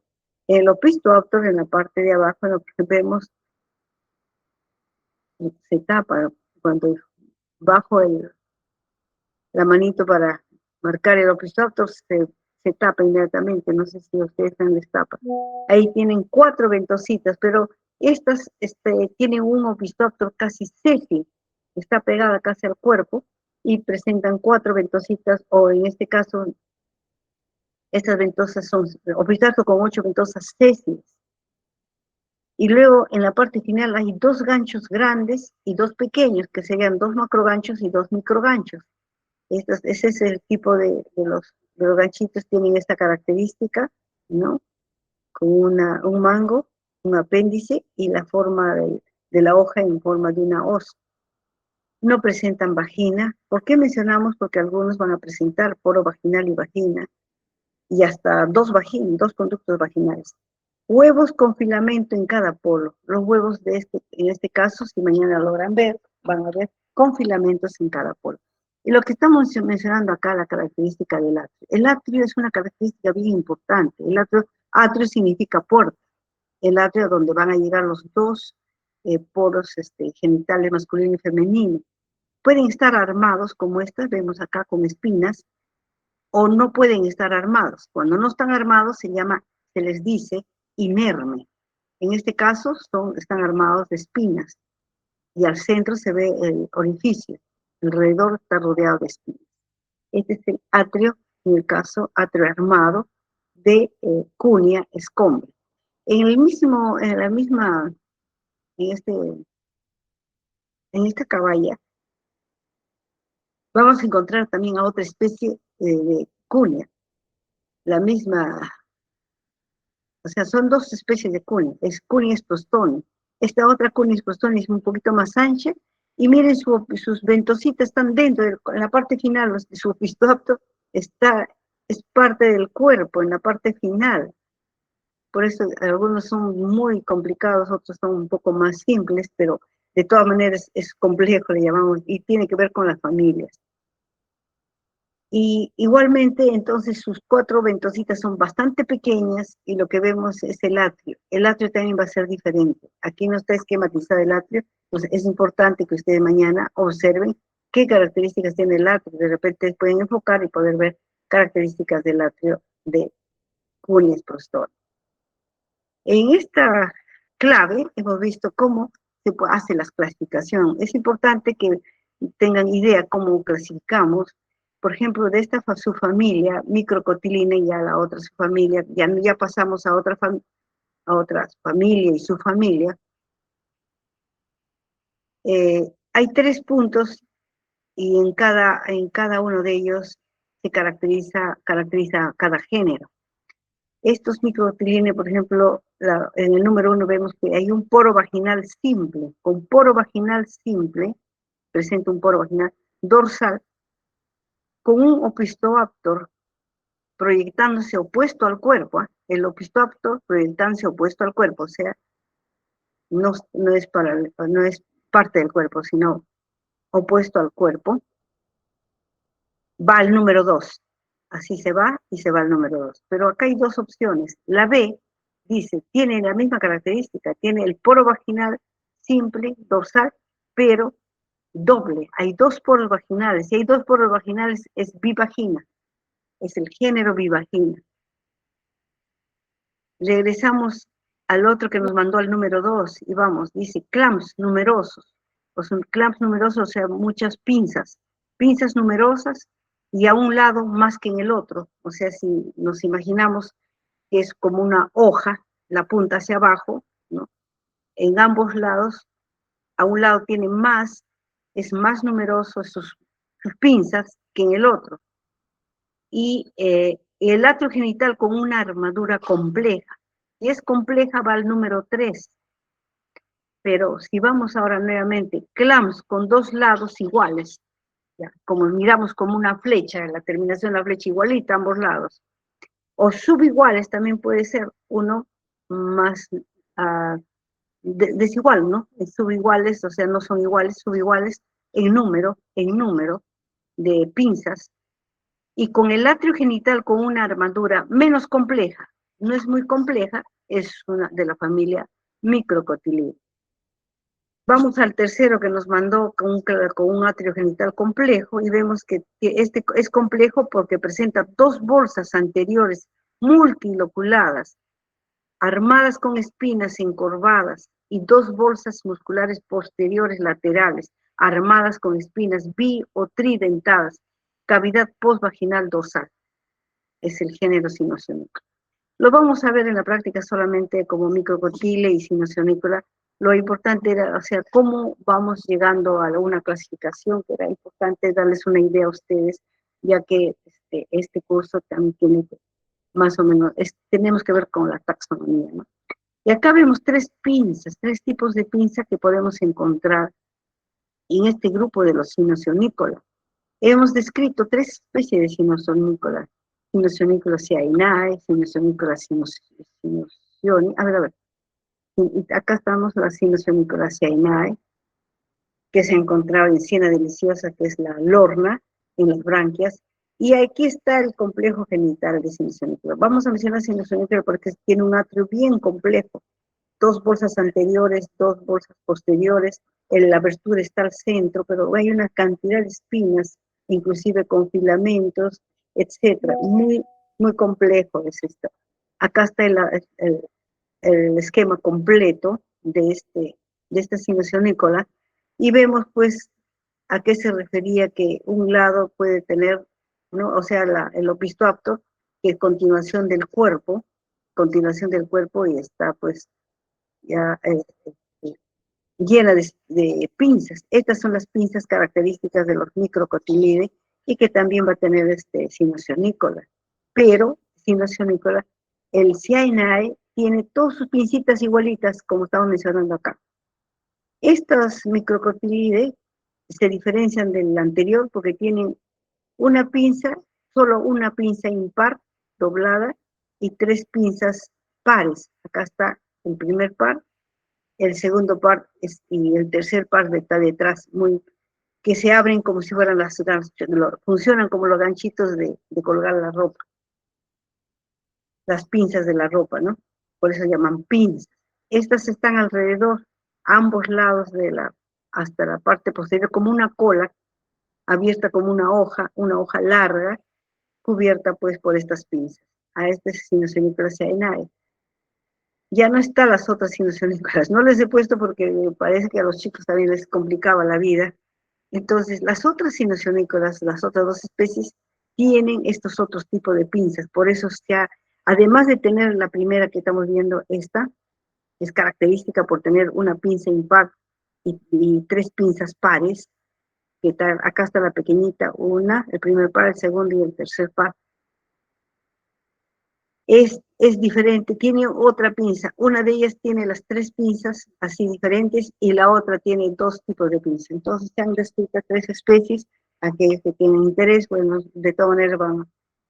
El opisthosauros en la parte de abajo, lo que vemos, se tapa cuando bajo la manito para marcar el opisthosauros, se tapa inmediatamente. No sé si ustedes están destapa. Ahí tienen 4 ventositas, pero estas tienen un opisthosauros casi sésil, está pegada casi al cuerpo y presentan 4 ventositas, o en este caso, estas ventosas son opisthosauros con 8 ventosas sésiles. Y luego en la parte final hay 2 ganchos grandes y 2 pequeños, que serían 2 macroganchos y 2 microganchos. Ese es el tipo de los ganchitos, tienen esta característica, ¿no? Con un mango, un apéndice y la forma de la hoja en forma de una hoz. No presentan vagina. ¿Por qué mencionamos? Porque algunos van a presentar poro vaginal y vagina, y hasta 2 conductos vaginales. Huevos con filamento en cada polo. Los huevos en este caso, si mañana logran ver, van a ver con filamentos en cada polo. Y lo que estamos mencionando acá, la característica del atrio. El atrio es una característica bien importante. El atrio significa puerta. El atrio donde van a llegar los 2 poros genitales masculino y femenino. Pueden estar armados, como estas, vemos acá con espinas, o no pueden estar armados. Cuando no están armados se les dice inerme. En este caso están armados de espinas y al centro se ve el orificio. Alrededor está rodeado de espinas. Este es el atrio, en el caso atrio armado de Cunia escombre. En esta caballa vamos a encontrar también a otra especie de Cunia, la misma. O sea, son 2 especies de cunia. Es Cunia sprostoni. Esta otra Cunia sprostoni es un poquito más ancha. Y miren, sus ventositas están dentro, en la parte final de su opisthosauros es parte del cuerpo, en la parte final. Por eso algunos son muy complicados, otros son un poco más simples, pero de todas maneras es complejo, le llamamos, y tiene que ver con las familias. Y igualmente, entonces, sus 4 ventositas son bastante pequeñas y lo que vemos es el atrio. El atrio también va a ser diferente. Aquí no está esquematizado el atrio, pues es importante que ustedes mañana observen qué características tiene el atrio. De repente pueden enfocar y poder ver características del atrio de Cunia sprostoni. En esta clave hemos visto cómo se hace la clasificación. Es importante que tengan idea cómo clasificamos. Por ejemplo, de esta subfamilia, Microcotyledonea, y ya la otra subfamilia, ya pasamos a otra familia y subfamilia. Hay 3 puntos y en cada uno de ellos se caracteriza cada género. Estos microcotyledonea, por ejemplo, en el número 1 vemos que hay un poro vaginal simple. Con poro vaginal simple, presenta un poro vaginal dorsal, con un opisthosauros proyectándose opuesto al cuerpo. El opisthosauros proyectándose opuesto al cuerpo, o sea, no es parte del cuerpo, sino opuesto al cuerpo. Va al número 2. Así se va y se va al número 2. Pero acá hay 2 opciones. La B dice, tiene la misma característica, tiene el poro vaginal simple, dorsal, pero doble. Hay 2 poros vaginales. Si hay 2 poros vaginales, es bivagina. Es el género bivagina. Regresamos al otro que nos mandó al número 2 y vamos, dice clamps numerosos. O son clamps numerosos, o sea, muchas pinzas numerosas y a un lado más que en el otro. O sea, si nos imaginamos que es como una hoja, la punta hacia abajo, ¿no? En ambos lados, a un lado tiene más, es más numeroso sus pinzas que en el otro. Y el atrio genital con una armadura compleja. Si es compleja va al número 3. Pero si vamos ahora nuevamente, clamps con 2 lados iguales, ya, como miramos como una flecha, la terminación de la flecha igualita a ambos lados, o subiguales también puede ser uno más desigual, ¿no? Subiguales, o sea, no son iguales, subiguales en número de pinzas, y con el atrio genital con una armadura menos compleja, no es muy compleja, es una de la familia Microcotilidae. Vamos al tercero que nos mandó con un atrio genital complejo y vemos que este es complejo porque presenta dos bolsas anteriores multiloculadas, armadas con espinas encorvadas y dos bolsas musculares posteriores laterales, armadas con espinas bi o tridentadas, cavidad postvaginal dorsal. Es el género sinocionícola. Lo vamos a ver en la práctica solamente como microcotile y sinocionícola. Lo importante era, o sea, cómo vamos llegando a una clasificación, que era importante darles una idea a ustedes, ya que este curso también tiene más o menos, tenemos que ver con la taxonomía, ¿no? Y acá vemos tres pinzas, tres tipos de pinza que podemos encontrar en este grupo de los sinocionícolas. Hemos descrito tres especies de sinocionícolas. Sinocionícola ciainae, sinocionícola sinocioni, a ver, acá estamos la sinocionícola ciainae, que se encontraba en Siena deliciosa, que es la lorna, en las branquias, y aquí está el complejo genital de sinocionícola. Vamos a mencionar sinocionícola porque tiene un atrio bien complejo, dos bolsas anteriores, dos bolsas posteriores, la abertura está al centro, pero hay una cantidad de espinas, inclusive con filamentos, etcétera. Muy, muy complejo es esto. Acá está el esquema completo de esta sinocionícola y vemos pues a qué se refería que un lado puede tener, ¿no? O sea, el opistoapto, que es continuación del cuerpo y está pues ya llena de pinzas. Estas son las pinzas características de los microcotilidae y que también va a tener sinocionícola. Pero, sinocionícola, el ciainae tiene todas sus pincitas igualitas, como estamos mencionando acá. Estos microcotilidae se diferencian del anterior porque tienen una pinza, solo una pinza impar doblada y tres pinzas pares. Acá está el primer par, el segundo par y el tercer par está detrás, que se abren como si fueran funcionan como los ganchitos de colgar la ropa, las pinzas de la ropa, ¿no? Por eso llaman pinzas. Estas están alrededor, a ambos lados hasta la parte posterior, como una cola, abierta como una hoja larga, cubierta pues por estas pinzas. A este sinocionícola ciainae. Ya no están las otras sinocionícolas. No les he puesto porque me parece que a los chicos también les complicaba la vida. Entonces, las otras sinocionícolas, las otras dos especies, tienen estos otros tipos de pinzas. Por eso, ya, además de tener la primera que estamos viendo, esta es característica por tener una pinza impar y tres pinzas pares. Acá está la pequeñita, el primer par, el segundo y el tercer par. Es diferente, tiene otra pinza. Una de ellas tiene las tres pinzas así diferentes y la otra tiene dos tipos de pinza. Entonces se han descrito tres especies. Aquellos que tienen interés, bueno, de todas maneras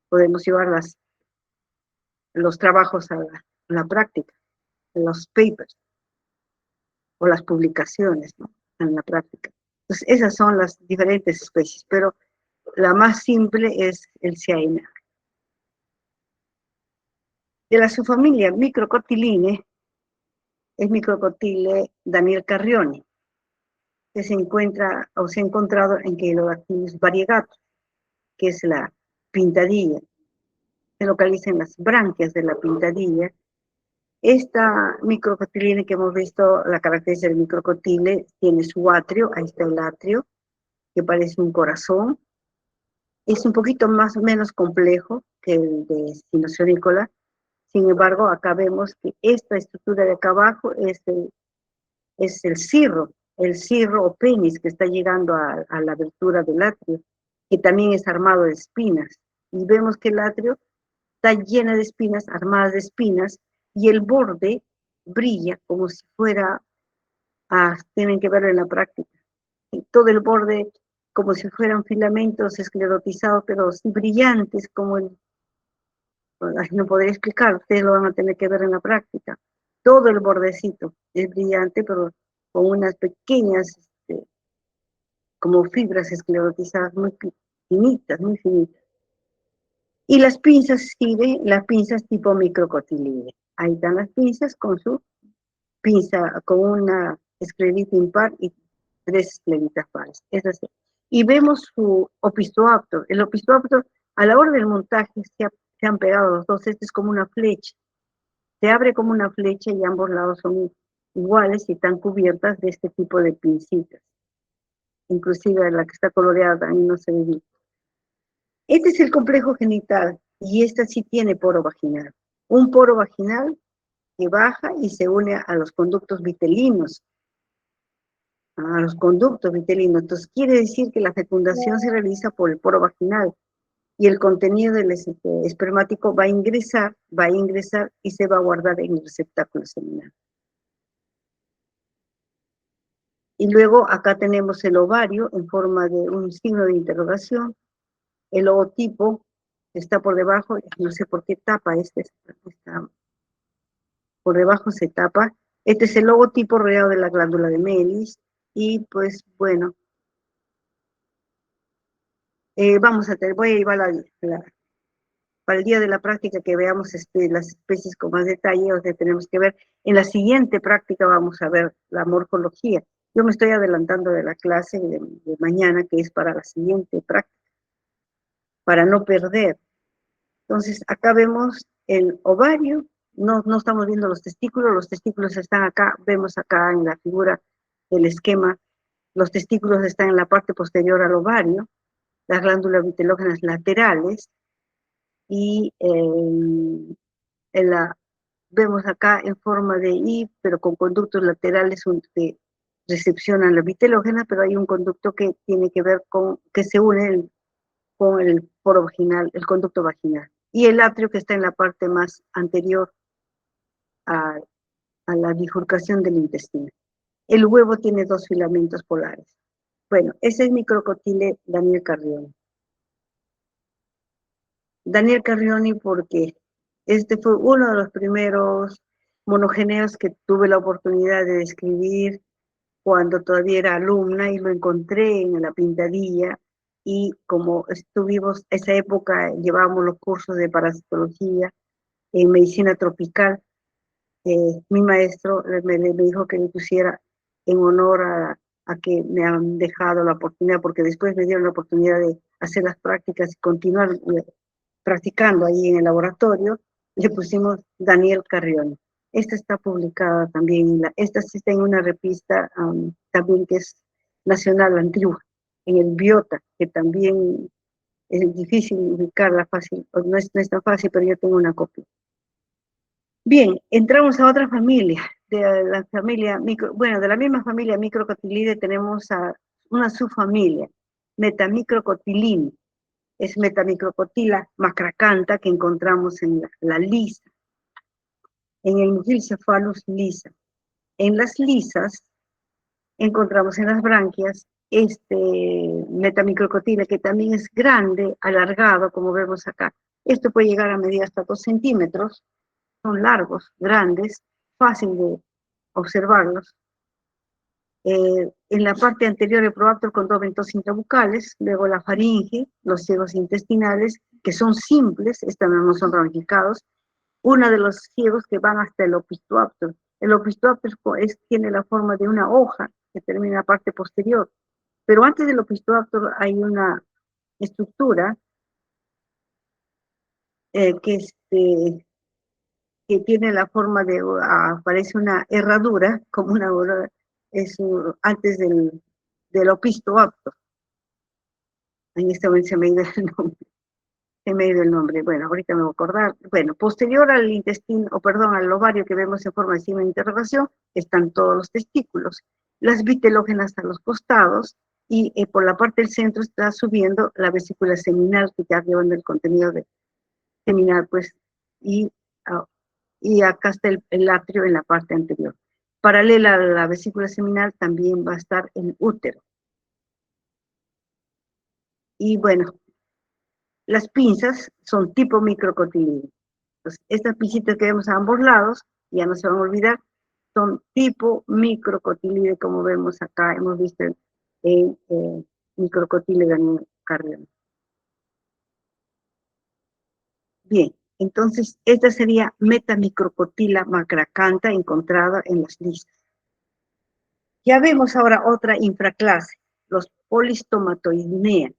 podemos llevar los trabajos a la práctica, los papers o las publicaciones, ¿no? En la práctica. Entonces esas son las diferentes especies, pero la más simple es el ciainae. De la subfamilia Microcotiline es Microcotile Daniel Carrioni, que se ha encontrado en Caelodactylus variegatus, que es la pintadilla. Se localiza en las branquias de la pintadilla. Esta microcotiline que hemos visto, la característica del microcotile, tiene su atrio, ahí está el atrio, que parece un corazón. Es un poquito más o menos complejo que el de sinocionícola. Sin embargo, acá vemos que esta estructura de acá abajo es el cirro o penis que está llegando a la abertura del atrio, que también es armado de espinas. Y vemos que el atrio está lleno de espinas, armadas de espinas, y el borde brilla como si fuera, tienen que verlo en la práctica, y todo el borde como si fueran filamentos esclerotizados, pero sí brillantes, no podría explicar, ustedes lo van a tener que ver en la práctica. Todo el bordecito es brillante, pero con unas pequeñas, como fibras esclerotizadas muy finitas, muy finitas. Y las pinzas siguen, las pinzas tipo microcotilidae. Ahí están las pinzas con su pinza, con una esclerita impar y 3 escleritas pares. Es así. Y vemos su opistoaptor. El opistoaptor, a la hora del montaje, se han pegado los dos. Este es como una flecha. Se abre como una flecha y ambos lados son iguales y están cubiertas de este tipo de pincitas. Inclusive la que está coloreada ahí no se ve bien. Este es el complejo genital y esta sí tiene poro vaginal. Un poro vaginal que baja y se une a los conductos vitelinos. A los conductos vitelinos. Entonces quiere decir que la fecundación se realiza por el poro vaginal y el contenido del espermático va a ingresar y se va a guardar en el receptáculo seminal. Y luego acá tenemos el ovario en forma de un signo de interrogación. El ootipo está por debajo, no sé por qué tapa está por debajo se tapa. Este es el logotipo rodeado de la glándula de Melis. Y pues bueno, voy a llevar para el día de la práctica que veamos las especies con más detalle, o sea, tenemos que ver, en la siguiente práctica vamos a ver la morfología. Yo me estoy adelantando de la clase de mañana, que es para la siguiente práctica, para no perder. Entonces, acá vemos el ovario, no estamos viendo los testículos están acá, vemos acá en la figura del esquema, los testículos están en la parte posterior al ovario, las glándulas vitelógenas laterales, y vemos acá en forma de I, pero con conductos laterales que recepcionan la vitelógena, pero hay un conducto que tiene que ver que se une con el poro vaginal, el conducto vaginal. Y el atrio que está en la parte más anterior a la bifurcación del intestino. El huevo tiene 2 filamentos polares. Bueno, ese es mi crocodile Daniel Carrión. Daniel Carrioni porque este fue uno de los primeros monogeneos que tuve la oportunidad de describir cuando todavía era alumna y lo encontré en la Pintadilla y como estuvimos, esa época llevábamos los cursos de parasitología en medicina tropical, mi maestro me dijo que le pusiera en honor a que me han dejado la oportunidad, porque después me dieron la oportunidad de hacer las prácticas y continuar practicando ahí en el laboratorio, le pusimos Daniel Carrión. Esta está publicada también, esta sí está en una revista también que es nacional antigua, en el Biota, que también es difícil ubicarla fácil, no es tan fácil, pero yo tengo una copia. Bien, entramos a otra familia, de la familia de la misma familia Microcotilidae tenemos a una subfamilia, Metamicrocotilini. Es Metamicrocotila macracantha que encontramos en la lisa, en el Mugilcephalus lisa. En las lisas encontramos en las branquias este Metamicrocotila que también es grande, alargado, como vemos acá. Esto puede llegar a medir hasta 2 centímetros, son largos, grandes, fácil de observarlos. En la parte anterior el proaptor con 2 ventosos intrabucales, luego la faringe, los ciegos intestinales, que son simples, estos no son ramificados, uno de los ciegos que van hasta el opistoaptor. El opistoaptor tiene la forma de una hoja que termina en la parte posterior, pero antes del opistoaptor hay una estructura que tiene la forma de, parece una herradura, como una antes del opistoaptor. En este momento se me ha ido el nombre. Se me ha ido el nombre. Bueno, ahorita me voy a acordar. Bueno, posterior al intestino, al ovario que vemos en forma de signo de interrogación, están todos los testículos. Las vitelógenas a los costados y por la parte del centro está subiendo la vesícula seminal que ya llevan el contenido seminal, pues, y acá está el atrio en la parte anterior. Paralela a la vesícula seminal también va a estar el útero. Y bueno, las pinzas son tipo microcotilide. Entonces, estas pincitas que vemos a ambos lados, ya no se van a olvidar, son tipo microcotilide, como vemos acá, hemos visto en microcotilide Daniel Carrión. Bien, Entonces, esta sería metamicrocotila macracantha encontrada en las listas. Ya vemos ahora otra infraclase, los polistomatoidnea.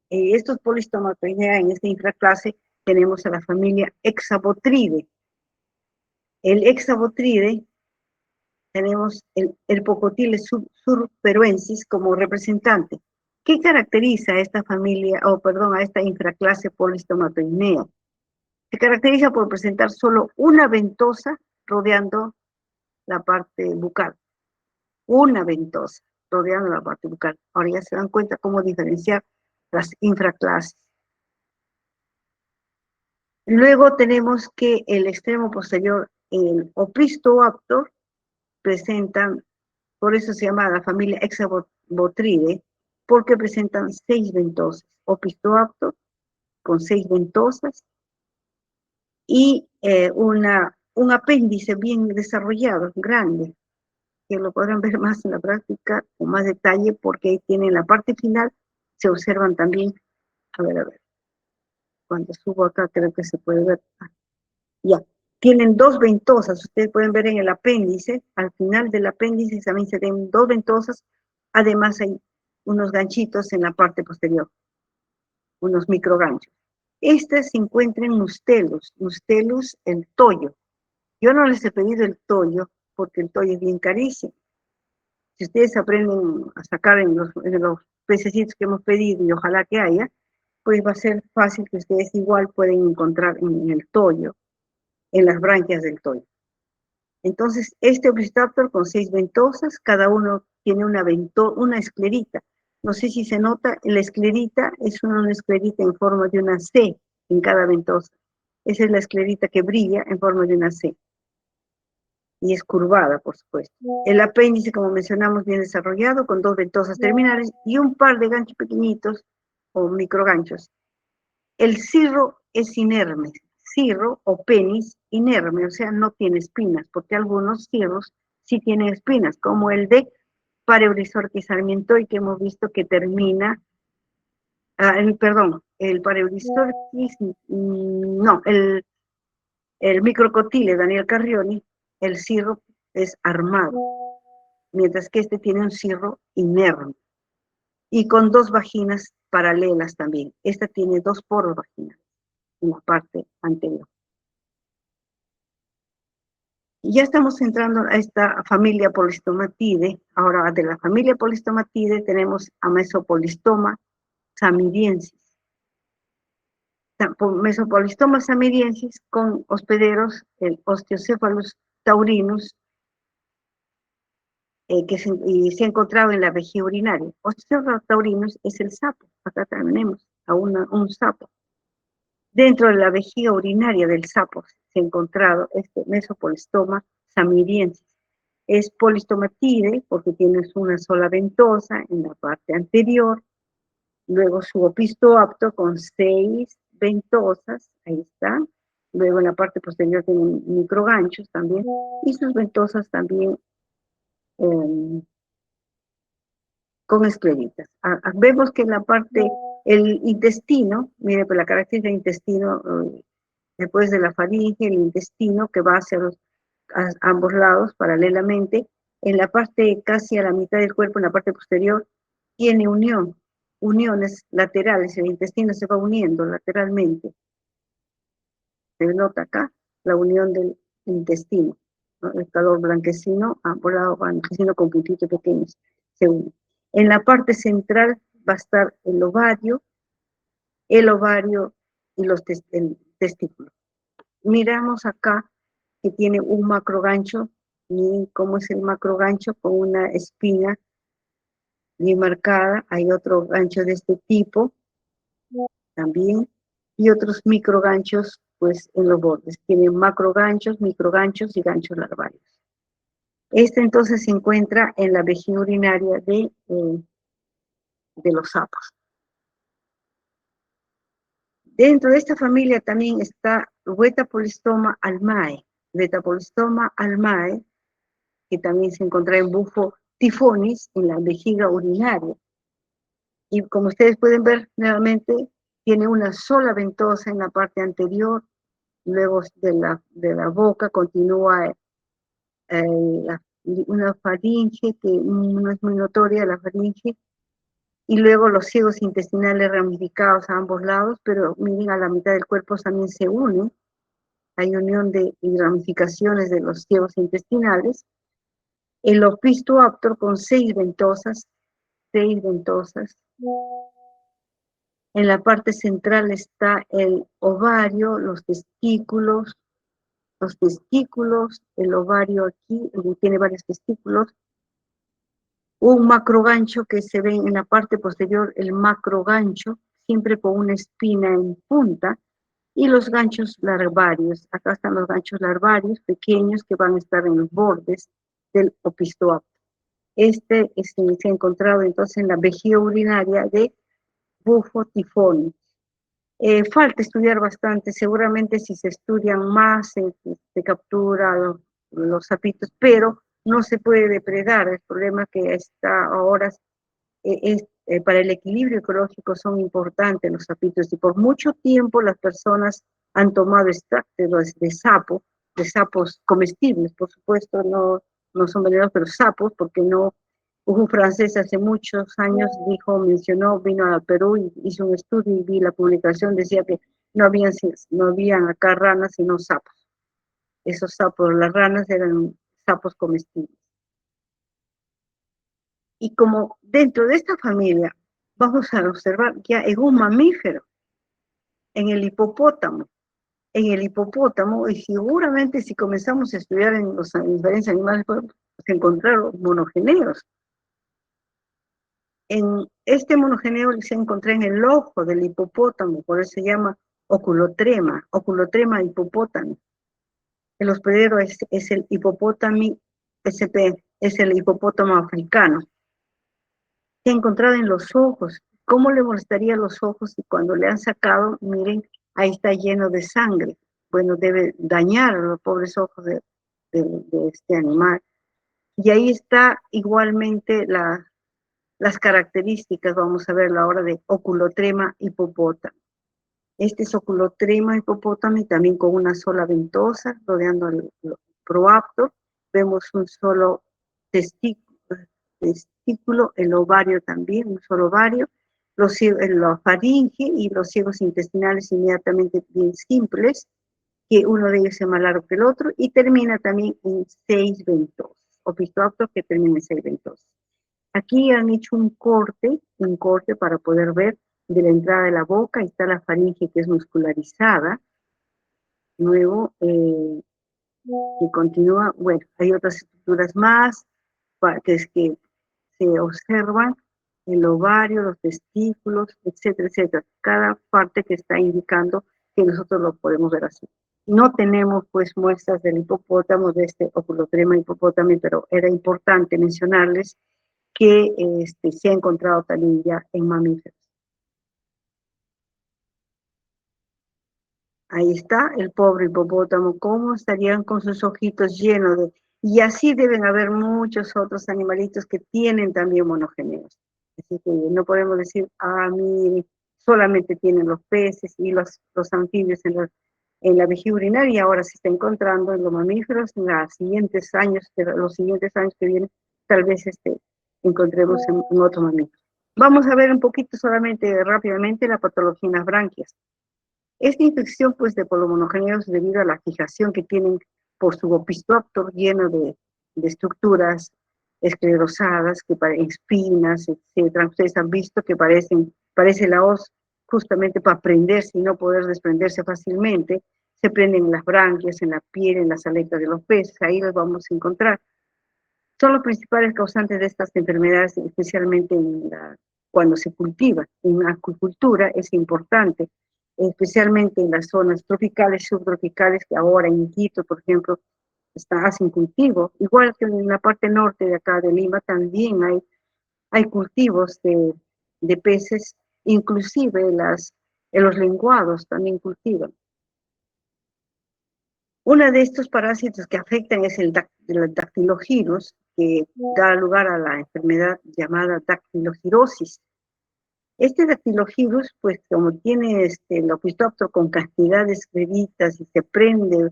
Estos polistomatoidnea en esta infraclase tenemos a la familia Hexabotride. El Hexabotride tenemos el Pocotiles surperuensis como representante. ¿Qué caracteriza a esta familia, a esta infraclase polistomatoidnea? Se caracteriza por presentar solo una ventosa rodeando la parte bucal. Una ventosa rodeando la parte bucal. Ahora ya se dan cuenta cómo diferenciar las infraclases. Luego tenemos que el extremo posterior, el opistoaptor, presentan, por eso se llama la familia Hexabotride, porque presentan 6 ventosas. Opistoaptor con 6 ventosas y un apéndice bien desarrollado, grande, que lo podrán ver más en la práctica con más detalle, porque ahí tienen la parte final, se observan también, a ver, cuando subo acá creo que se puede ver, ya, tienen 2 ventosas, ustedes pueden ver en el apéndice, al final del apéndice también se ven 2 ventosas, además hay unos ganchitos en la parte posterior, unos microganchos. Estas se encuentran en mustelus el toyo. Yo no les he pedido el toyo, porque el toyo es bien carísimo. Si ustedes aprenden a sacar en los pececitos que hemos pedido, y ojalá que haya, pues va a ser fácil que ustedes igual pueden encontrar en el toyo, en las branquias del toyo. Entonces, este Opisthopter con 6 ventosas, cada uno tiene una esclerita. No sé si se nota, la esclerita es una esclerita en forma de una C en cada ventosa. Esa es la esclerita que brilla en forma de una C. Y es curvada, por supuesto. El apéndice, como mencionamos, bien desarrollado, con 2 ventosas terminales y un par de ganchos pequeñitos o microganchos. El cirro es inerme, cirro o penis inerme, o sea, no tiene espinas, porque algunos cirros sí tienen espinas, como el de Pareurizorquis sarmientoi, que hemos visto que termina, el Pareurizorquis, no, el microcotile Daniel Carrioni, el cirro es armado, mientras que este tiene un cirro inerme y con 2 vaginas paralelas también. Esta tiene 2 poros vaginales en la parte anterior. Y ya estamos entrando a esta familia Polistomatidae. Ahora, de la familia Polistomatidae tenemos a Mesopolistoma samidiensis. Mesopolistoma samidiensis con hospederos, el Osteocephalus taurinus, y se ha encontrado en la vejiga urinaria. Osteocephalus taurinus es el sapo. Acá tenemos a un sapo. Dentro de la vejiga urinaria del sapo se ha encontrado este Mesopolistoma samidiensis. Es polistomatide porque tiene una sola ventosa en la parte anterior, luego su opistoapto con 6 ventosas, ahí está, luego en la parte posterior tiene microganchos también, y sus ventosas también con escleritas. Vemos que en la parte, el intestino, mire, pues la característica del intestino, después de la faringe, el intestino que va hacia ambos lados paralelamente, en la parte casi a la mitad del cuerpo, en la parte posterior, tiene uniones laterales, el intestino se va uniendo lateralmente. Se nota acá la unión del intestino, ¿no? El calor blanquecino, ambos lados blanquecino con puntitos pequeños, se une. En la parte central va a estar el ovario y los testículos. Miramos acá que tiene un macrogancho, miren cómo es el macrogancho con una espina bien marcada, hay otro gancho de este tipo también, y otros microganchos pues en los bordes, tiene macroganchos, microganchos y ganchos larvarios. Este entonces se encuentra en la vejiga urinaria de los sapos. Dentro de esta familia también está Betapolistoma almae. Betapolistoma almae, que también se encuentra en Bufo tifonis, en la vejiga urinaria. Y como ustedes pueden ver, nuevamente, tiene una sola ventosa en la parte anterior luego de la boca continúa una faringe que no es muy notoria, la faringe, y luego los ciegos intestinales ramificados a ambos lados, pero miren, a la mitad del cuerpo también se unen, hay unión y ramificaciones de los ciegos intestinales. El opisthosaurio con 6 ventosas. En la parte central está el ovario, los testículos, el ovario aquí, tiene varios testículos, un macrogancho que se ve en la parte posterior, el macrogancho, siempre con una espina en punta, y los ganchos larvarios. Acá están los ganchos larvarios pequeños que van a estar en los bordes del opisthosaurio. Se ha encontrado entonces en la vejiga urinaria de bufo tifón. Falta estudiar bastante, seguramente si se estudian más se captura los sapitos, pero no se puede depredar. El problema que está ahora para el equilibrio ecológico son importantes los sapitos, y por mucho tiempo las personas han tomado extractos de sapos comestibles, por supuesto, no son venenosos, pero sapos, porque no. Un francés hace muchos años mencionó, vino a Perú y hizo un estudio y vi la publicación, decía que no habían acá ranas, sino sapos. Esos sapos, las ranas eran sapos comestibles. Y como dentro de esta familia vamos a observar ya en un mamífero, en el hipopótamo, y seguramente si comenzamos a estudiar en los diferentes animales, podemos encontrar monogeneos. En este monogeneo se encontré en el ojo del hipopótamo, por eso se llama oculotrema hipopótamo. El hospedero es el hipopótami sp, es el hipopótamo africano. Se ha encontrado en los ojos. ¿Cómo le molestaría los ojos si cuando le han sacado, miren, ahí está lleno de sangre? Bueno, debe dañar a los pobres ojos de este animal. Y ahí está igualmente las características, vamos a ver la hora de oculotrema hipopótamo. Este es oculotrema hipopótamo y también con una sola ventosa rodeando el proapto. Vemos un solo testículo, el ovario también, un solo ovario, la faringe y los ciegos intestinales inmediatamente bien simples, que uno de ellos es más largo que el otro, y termina también en 6 ventosas, opisthosaurio que termina en 6 ventosas. Aquí han hecho un corte para poder ver de la entrada de la boca. Ahí está la faringe que es muscularizada. Luego, que continúa, bueno, hay otras estructuras más que se observan, el ovario, los testículos, etcétera, etcétera. Cada parte que está indicando que nosotros lo podemos ver así. No tenemos pues muestras del hipopótamo, de este oculotrema hipopótamo, pero era importante mencionarles que se ha encontrado también ya en mamíferos. Ahí está el pobre hipopótamo, cómo estarían con sus ojitos llenos de... Y así deben haber muchos otros animalitos que tienen también monogeneos. Así que no podemos decir, mire, solamente tienen los peces y los anfibios en la vejiga urinaria, y ahora se está encontrando en los mamíferos. En los siguientes años que vienen, tal vez encontremos en otros mamíferos. Vamos a ver un poquito solamente rápidamente la patología en las branquias. Esta infección pues de polomonogeneos debido a la fijación que tienen por su opisthosaurio lleno de estructuras esclerosadas, que espinas, etc. Ustedes han visto que parece la hoz justamente para prenderse y no poder desprenderse fácilmente. Se prenden en las branquias, en la piel, en las aletas de los peces, ahí los vamos a encontrar. Son los principales causantes de estas enfermedades, especialmente cuando se cultiva. En la acuicultura es importante, especialmente en las zonas tropicales, subtropicales, que ahora en Quito, por ejemplo, hacen cultivo. Igual que en la parte norte de acá de Lima también hay cultivos de peces, inclusive los lenguados también cultivan. Uno de estos parásitos que afectan es el dactilogiros, que da lugar a la enfermedad llamada dactilogirosis. Este dactilogirus, pues como tiene el Opistoptero con cantidades creditas y se prende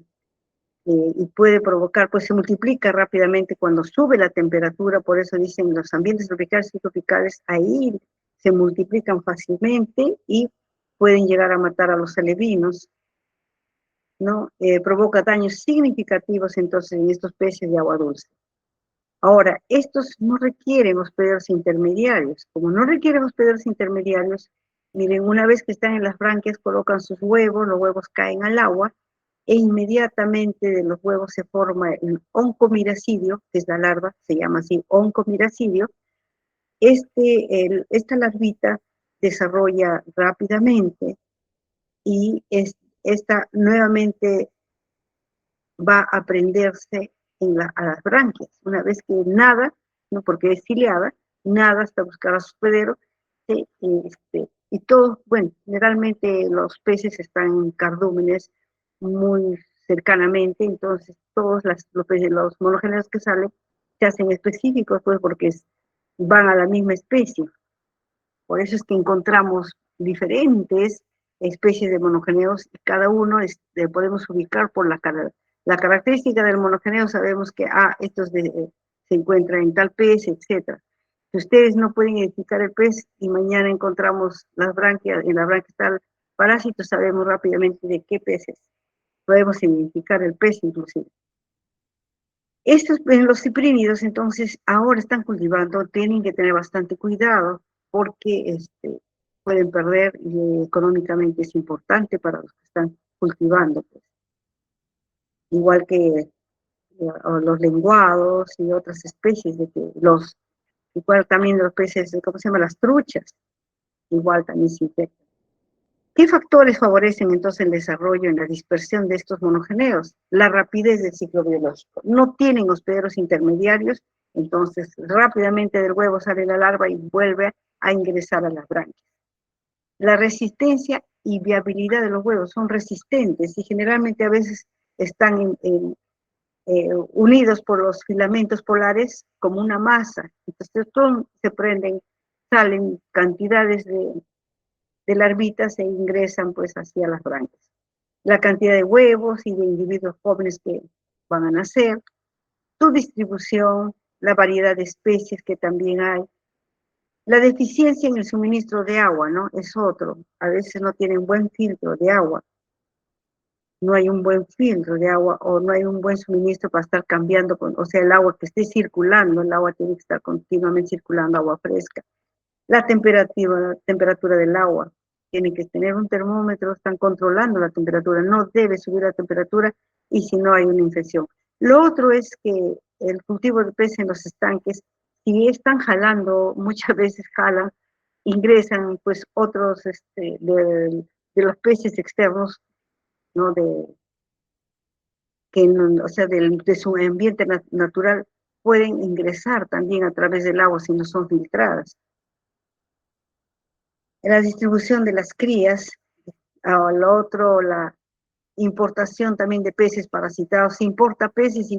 y puede provocar, pues se multiplica rápidamente cuando sube la temperatura, por eso dicen los ambientes tropicales y tropicales, ahí se multiplican fácilmente y pueden llegar a matar a los alevinos, ¿no? Provoca daños significativos entonces en estos peces de agua dulce. Ahora, estos no requieren hospederos intermediarios. Como no requieren hospederos intermediarios, miren, una vez que están en las branquias, colocan sus huevos, los huevos caen al agua, e inmediatamente de los huevos se forma el oncomiracidio, que es la larva, se llama así, oncomiracidio. Esta larvita desarrolla rápidamente y esta nuevamente va a prenderse a las branquias. Una vez que nada, ¿no? Porque es ciliada, nada hasta buscar a su hospedero, y todos, bueno, generalmente los peces están en cardúmenes muy cercanamente, entonces todos los peces, los monogéneros que salen, se hacen específicos, pues porque van a la misma especie. Por eso es que encontramos diferentes especies de monogeneos y cada uno podemos ubicar por la característica del monogeneo, sabemos que se encuentra en tal pez, etc. Si ustedes no pueden identificar el pez y mañana encontramos en la branquia está el parásito, sabemos rápidamente de qué peces. Podemos identificar el pez inclusive. Los ciprínidos, entonces, ahora están cultivando, tienen que tener bastante cuidado porque pueden perder y económicamente es importante para los que están cultivando, pues. Igual que los lenguados y otras especies, igual también los peces, ¿cómo se llama? Las truchas, igual también se infectan. ¿Qué factores favorecen entonces el desarrollo en la dispersión de estos monogeneos? La rapidez del ciclo biológico. No tienen hospederos intermediarios, entonces rápidamente del huevo sale la larva y vuelve a ingresar a las branquias. La resistencia y viabilidad de los huevos son resistentes y generalmente a veces están unidos por los filamentos polares como una masa. Entonces se prenden, salen cantidades de larvitas e ingresan pues hacia las branquias. La cantidad de huevos y de individuos jóvenes que van a nacer, su distribución, la variedad de especies que también hay, la deficiencia en el suministro de agua, ¿no? Es otro. A veces no tienen buen filtro de agua. No hay un buen filtro de agua o no hay un buen suministro para estar cambiando, o sea, el agua que esté circulando, el agua tiene que estar continuamente circulando, agua fresca. La temperatura del agua, tienen que tener un termómetro, están controlando la temperatura, no debe subir la temperatura y si no hay una infección. Lo otro es que el cultivo de peces en los estanques, si están jalando, muchas veces jalan, ingresan pues otros de los peces externos, ¿no? O sea, de su ambiente natural, pueden ingresar también a través del agua si no son filtradas. En la distribución de las crías, lo otro, la importación también de peces parasitados, se importa peces y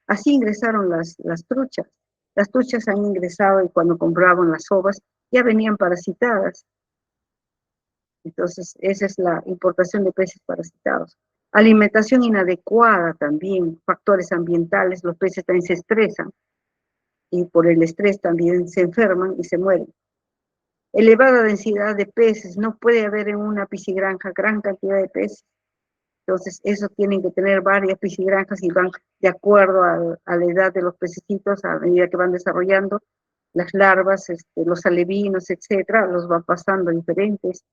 así ingresaron las truchas. Las truchas han ingresado y cuando compraban las ovas ya venían parasitadas. Entonces, esa es la importación de peces parasitados. Alimentación inadecuada también, factores ambientales, los peces también se estresan y por el estrés también se enferman y se mueren. Elevada densidad de peces, no puede haber en una piscigranja gran cantidad de peces. Entonces, eso tienen que tener varias piscigranjas y van de acuerdo a la edad de los pececitos, a medida que van desarrollando las larvas, los alevinos, etcétera, los van pasando a diferentes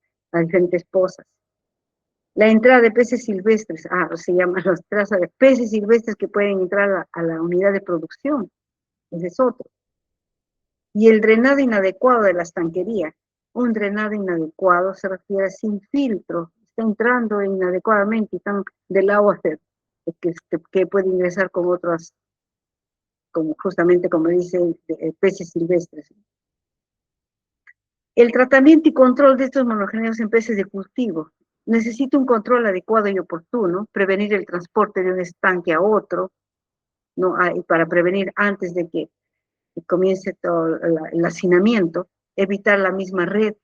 pozas. La entrada de peces silvestres, se llama las trazas de peces silvestres que pueden entrar a la unidad de producción, ese es otro. Y el drenado inadecuado de la estanquería. Un drenado inadecuado se refiere a sin filtro, está entrando inadecuadamente y están del agua que puede ingresar con otras, justamente como dicen, peces silvestres. El tratamiento y control de estos monogéneos en peces de cultivo. Necesita un control adecuado y oportuno, prevenir el transporte de un estanque a otro, ¿no? Para prevenir antes de que comience todo el hacinamiento, evitar la misma red,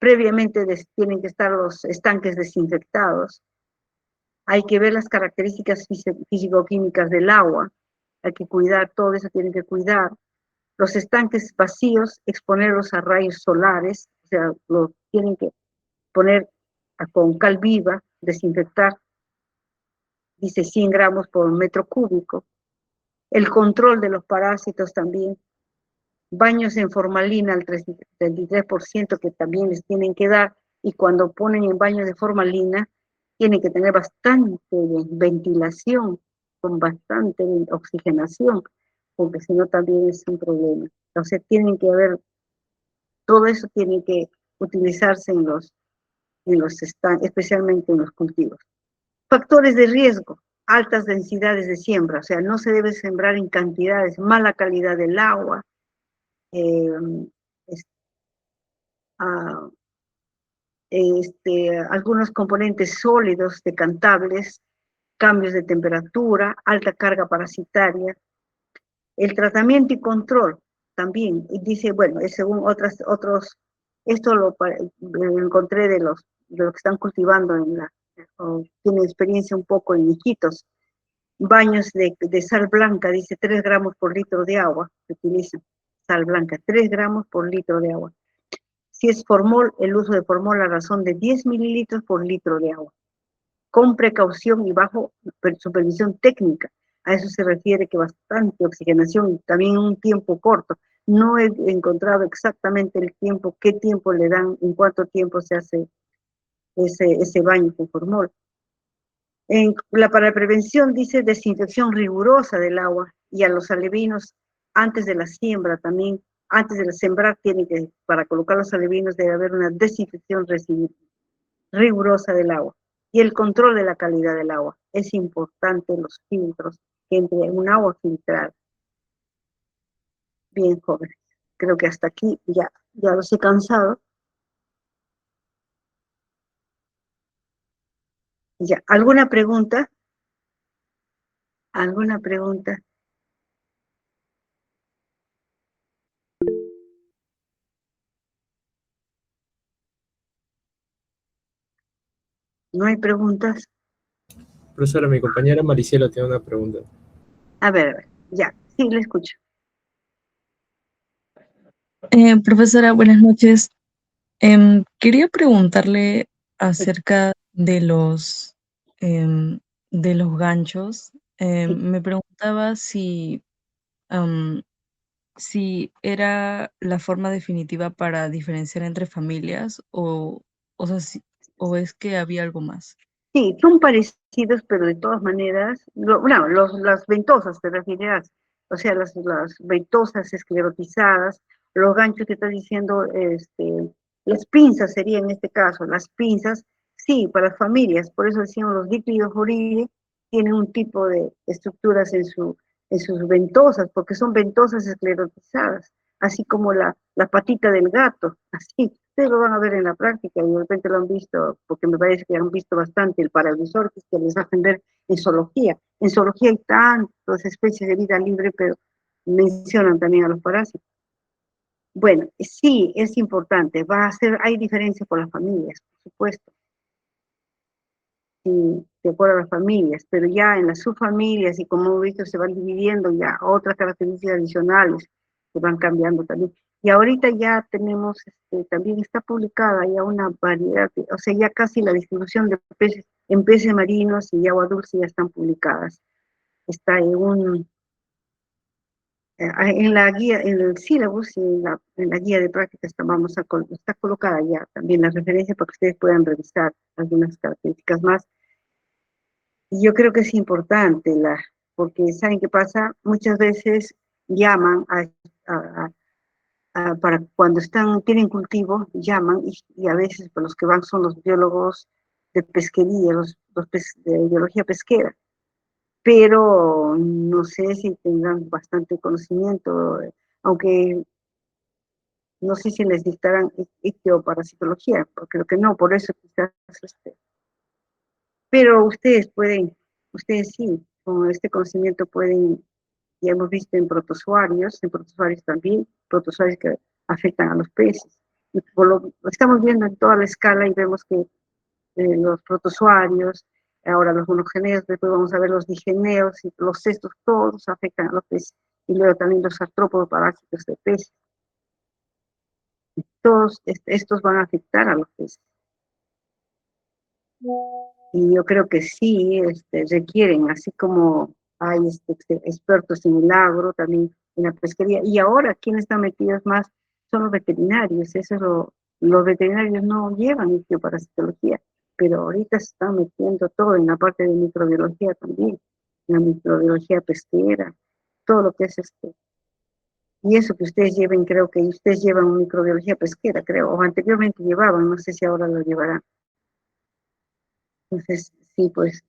Previamente tienen que estar los estanques desinfectados. Hay que ver las características físico-químicas del agua. Hay que cuidar, todo eso tienen que cuidar. Los estanques vacíos, exponerlos a rayos solares, o sea, los tienen que poner con cal viva, desinfectar, dice 100 gramos por metro cúbico. El control de los parásitos también. Baños en formalina al 33% que también les tienen que dar, y cuando ponen en baños de formalina, tienen que tener bastante ventilación, con bastante oxigenación, porque si no también es un problema. Entonces tienen que haber, todo eso tiene que utilizarse especialmente en los cultivos. Factores de riesgo: altas densidades de siembra, o sea, no se debe sembrar en cantidades, mala calidad del agua, eh, a, algunos componentes sólidos decantables, cambios de temperatura, alta carga parasitaria. El tratamiento y control también, y dice, bueno, es según esto lo encontré de los que están cultivando o tienen experiencia un poco en Iquitos. Baños de sal blanca, dice 3 gramos por litro de agua, se utiliza sal blanca, 3 gramos por litro de agua. Si es formol, el uso de formol a razón de 10 mililitros por litro de agua, con precaución y bajo supervisión técnica. A eso se refiere, que bastante oxigenación y también un tiempo corto. No he encontrado exactamente el tiempo, qué tiempo le dan, en cuánto tiempo se hace ese baño con formol. Para la prevención dice desinfección rigurosa del agua, y a los alevinos antes de la siembra también. Antes de sembrar, para colocar los alevinos debe haber una desinfección rigurosa del agua. Y el control de la calidad del agua. Es importante los filtros, que entre un agua filtrada. Bien, jóvenes. Creo que hasta aquí ya los he cansado. Ya, ¿alguna pregunta? ¿Alguna pregunta? ¿No hay preguntas?
Profesora, mi compañera Mariciela tiene una pregunta.
A ver, ya, sí, le escucho.
Profesora, buenas noches. Quería preguntarle acerca em, de los ganchos.
Sí,
Me preguntaba am, si era la forma definitiva para diferenciar entre familias o sea, o es que había algo más.
sí, son parecidos, pero de todas maneras, bueno, las ventosas te refieres, o sea, las ventosas esclerotizadas, los ganchos que estás diciendo, las pinzas sería en este caso, las pinzas, sí, para las familias, por eso decíamos los Dictyoforidae tienen un tipo de estructuras en sus ventosas, porque son ventosas esclerotizadas, así como la patita del gato, así. Ustedes lo van a ver en la práctica y de repente lo han visto, porque me parece que han visto bastante el Paravisorquis, que les hacen ver en zoología. En zoología hay tantas especies de vida libre, pero mencionan también a los parásitos. Bueno, sí, es importante, hay diferencia por las familias, por supuesto, sí, de acuerdo a las familias, pero ya en las subfamilias, y como hemos visto, se van dividiendo ya otras características adicionales que van cambiando también. Y ahorita ya tenemos, también está publicada ya una variedad, o sea, ya casi la distribución de peces, en peces marinos y agua dulce ya están publicadas. Está en la guía, en el sílabus y en la guía de práctica está colocada ya también la referencia para que ustedes puedan revisar algunas características más. Y yo creo que es importante, porque ¿saben qué pasa? Muchas veces llaman a- para cuando tienen cultivo, llaman, y a veces pues, los que van son los biólogos de pesquería, de biología pesquera, pero no sé si tendrán bastante conocimiento, aunque no sé si les dictarán ictioparasitología, porque creo que no, por eso quizás, pero ustedes sí, con este conocimiento pueden, ya hemos visto en protozoarios también, protozoarios que afectan a los peces. Lo estamos viendo en toda la escala y vemos que los protozoarios, ahora los monogeneos, después vamos a ver los digeneos y los cestos, todos afectan a los peces. Y luego también los artrópodos parásitos de peces. Todos estos van a afectar a los peces. Y yo creo que sí requieren, así como hay expertos en el agro, también en la pesquería, y ahora quienes están metidos más son los veterinarios, los veterinarios no llevan ictioparasitología, pero ahorita se están metiendo todo en la parte de microbiología también, en la microbiología pesquera, todo lo que es y eso que ustedes lleven, creo que ustedes llevan microbiología pesquera, creo, o anteriormente llevaban, no sé si ahora lo llevarán. Entonces, sí, pues,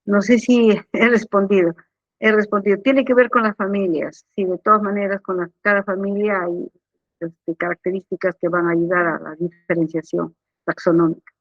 no sé si he respondido. He respondido. Tiene que ver con las familias. Sí, de todas maneras, cada familia hay características que van a ayudar a la diferenciación taxonómica.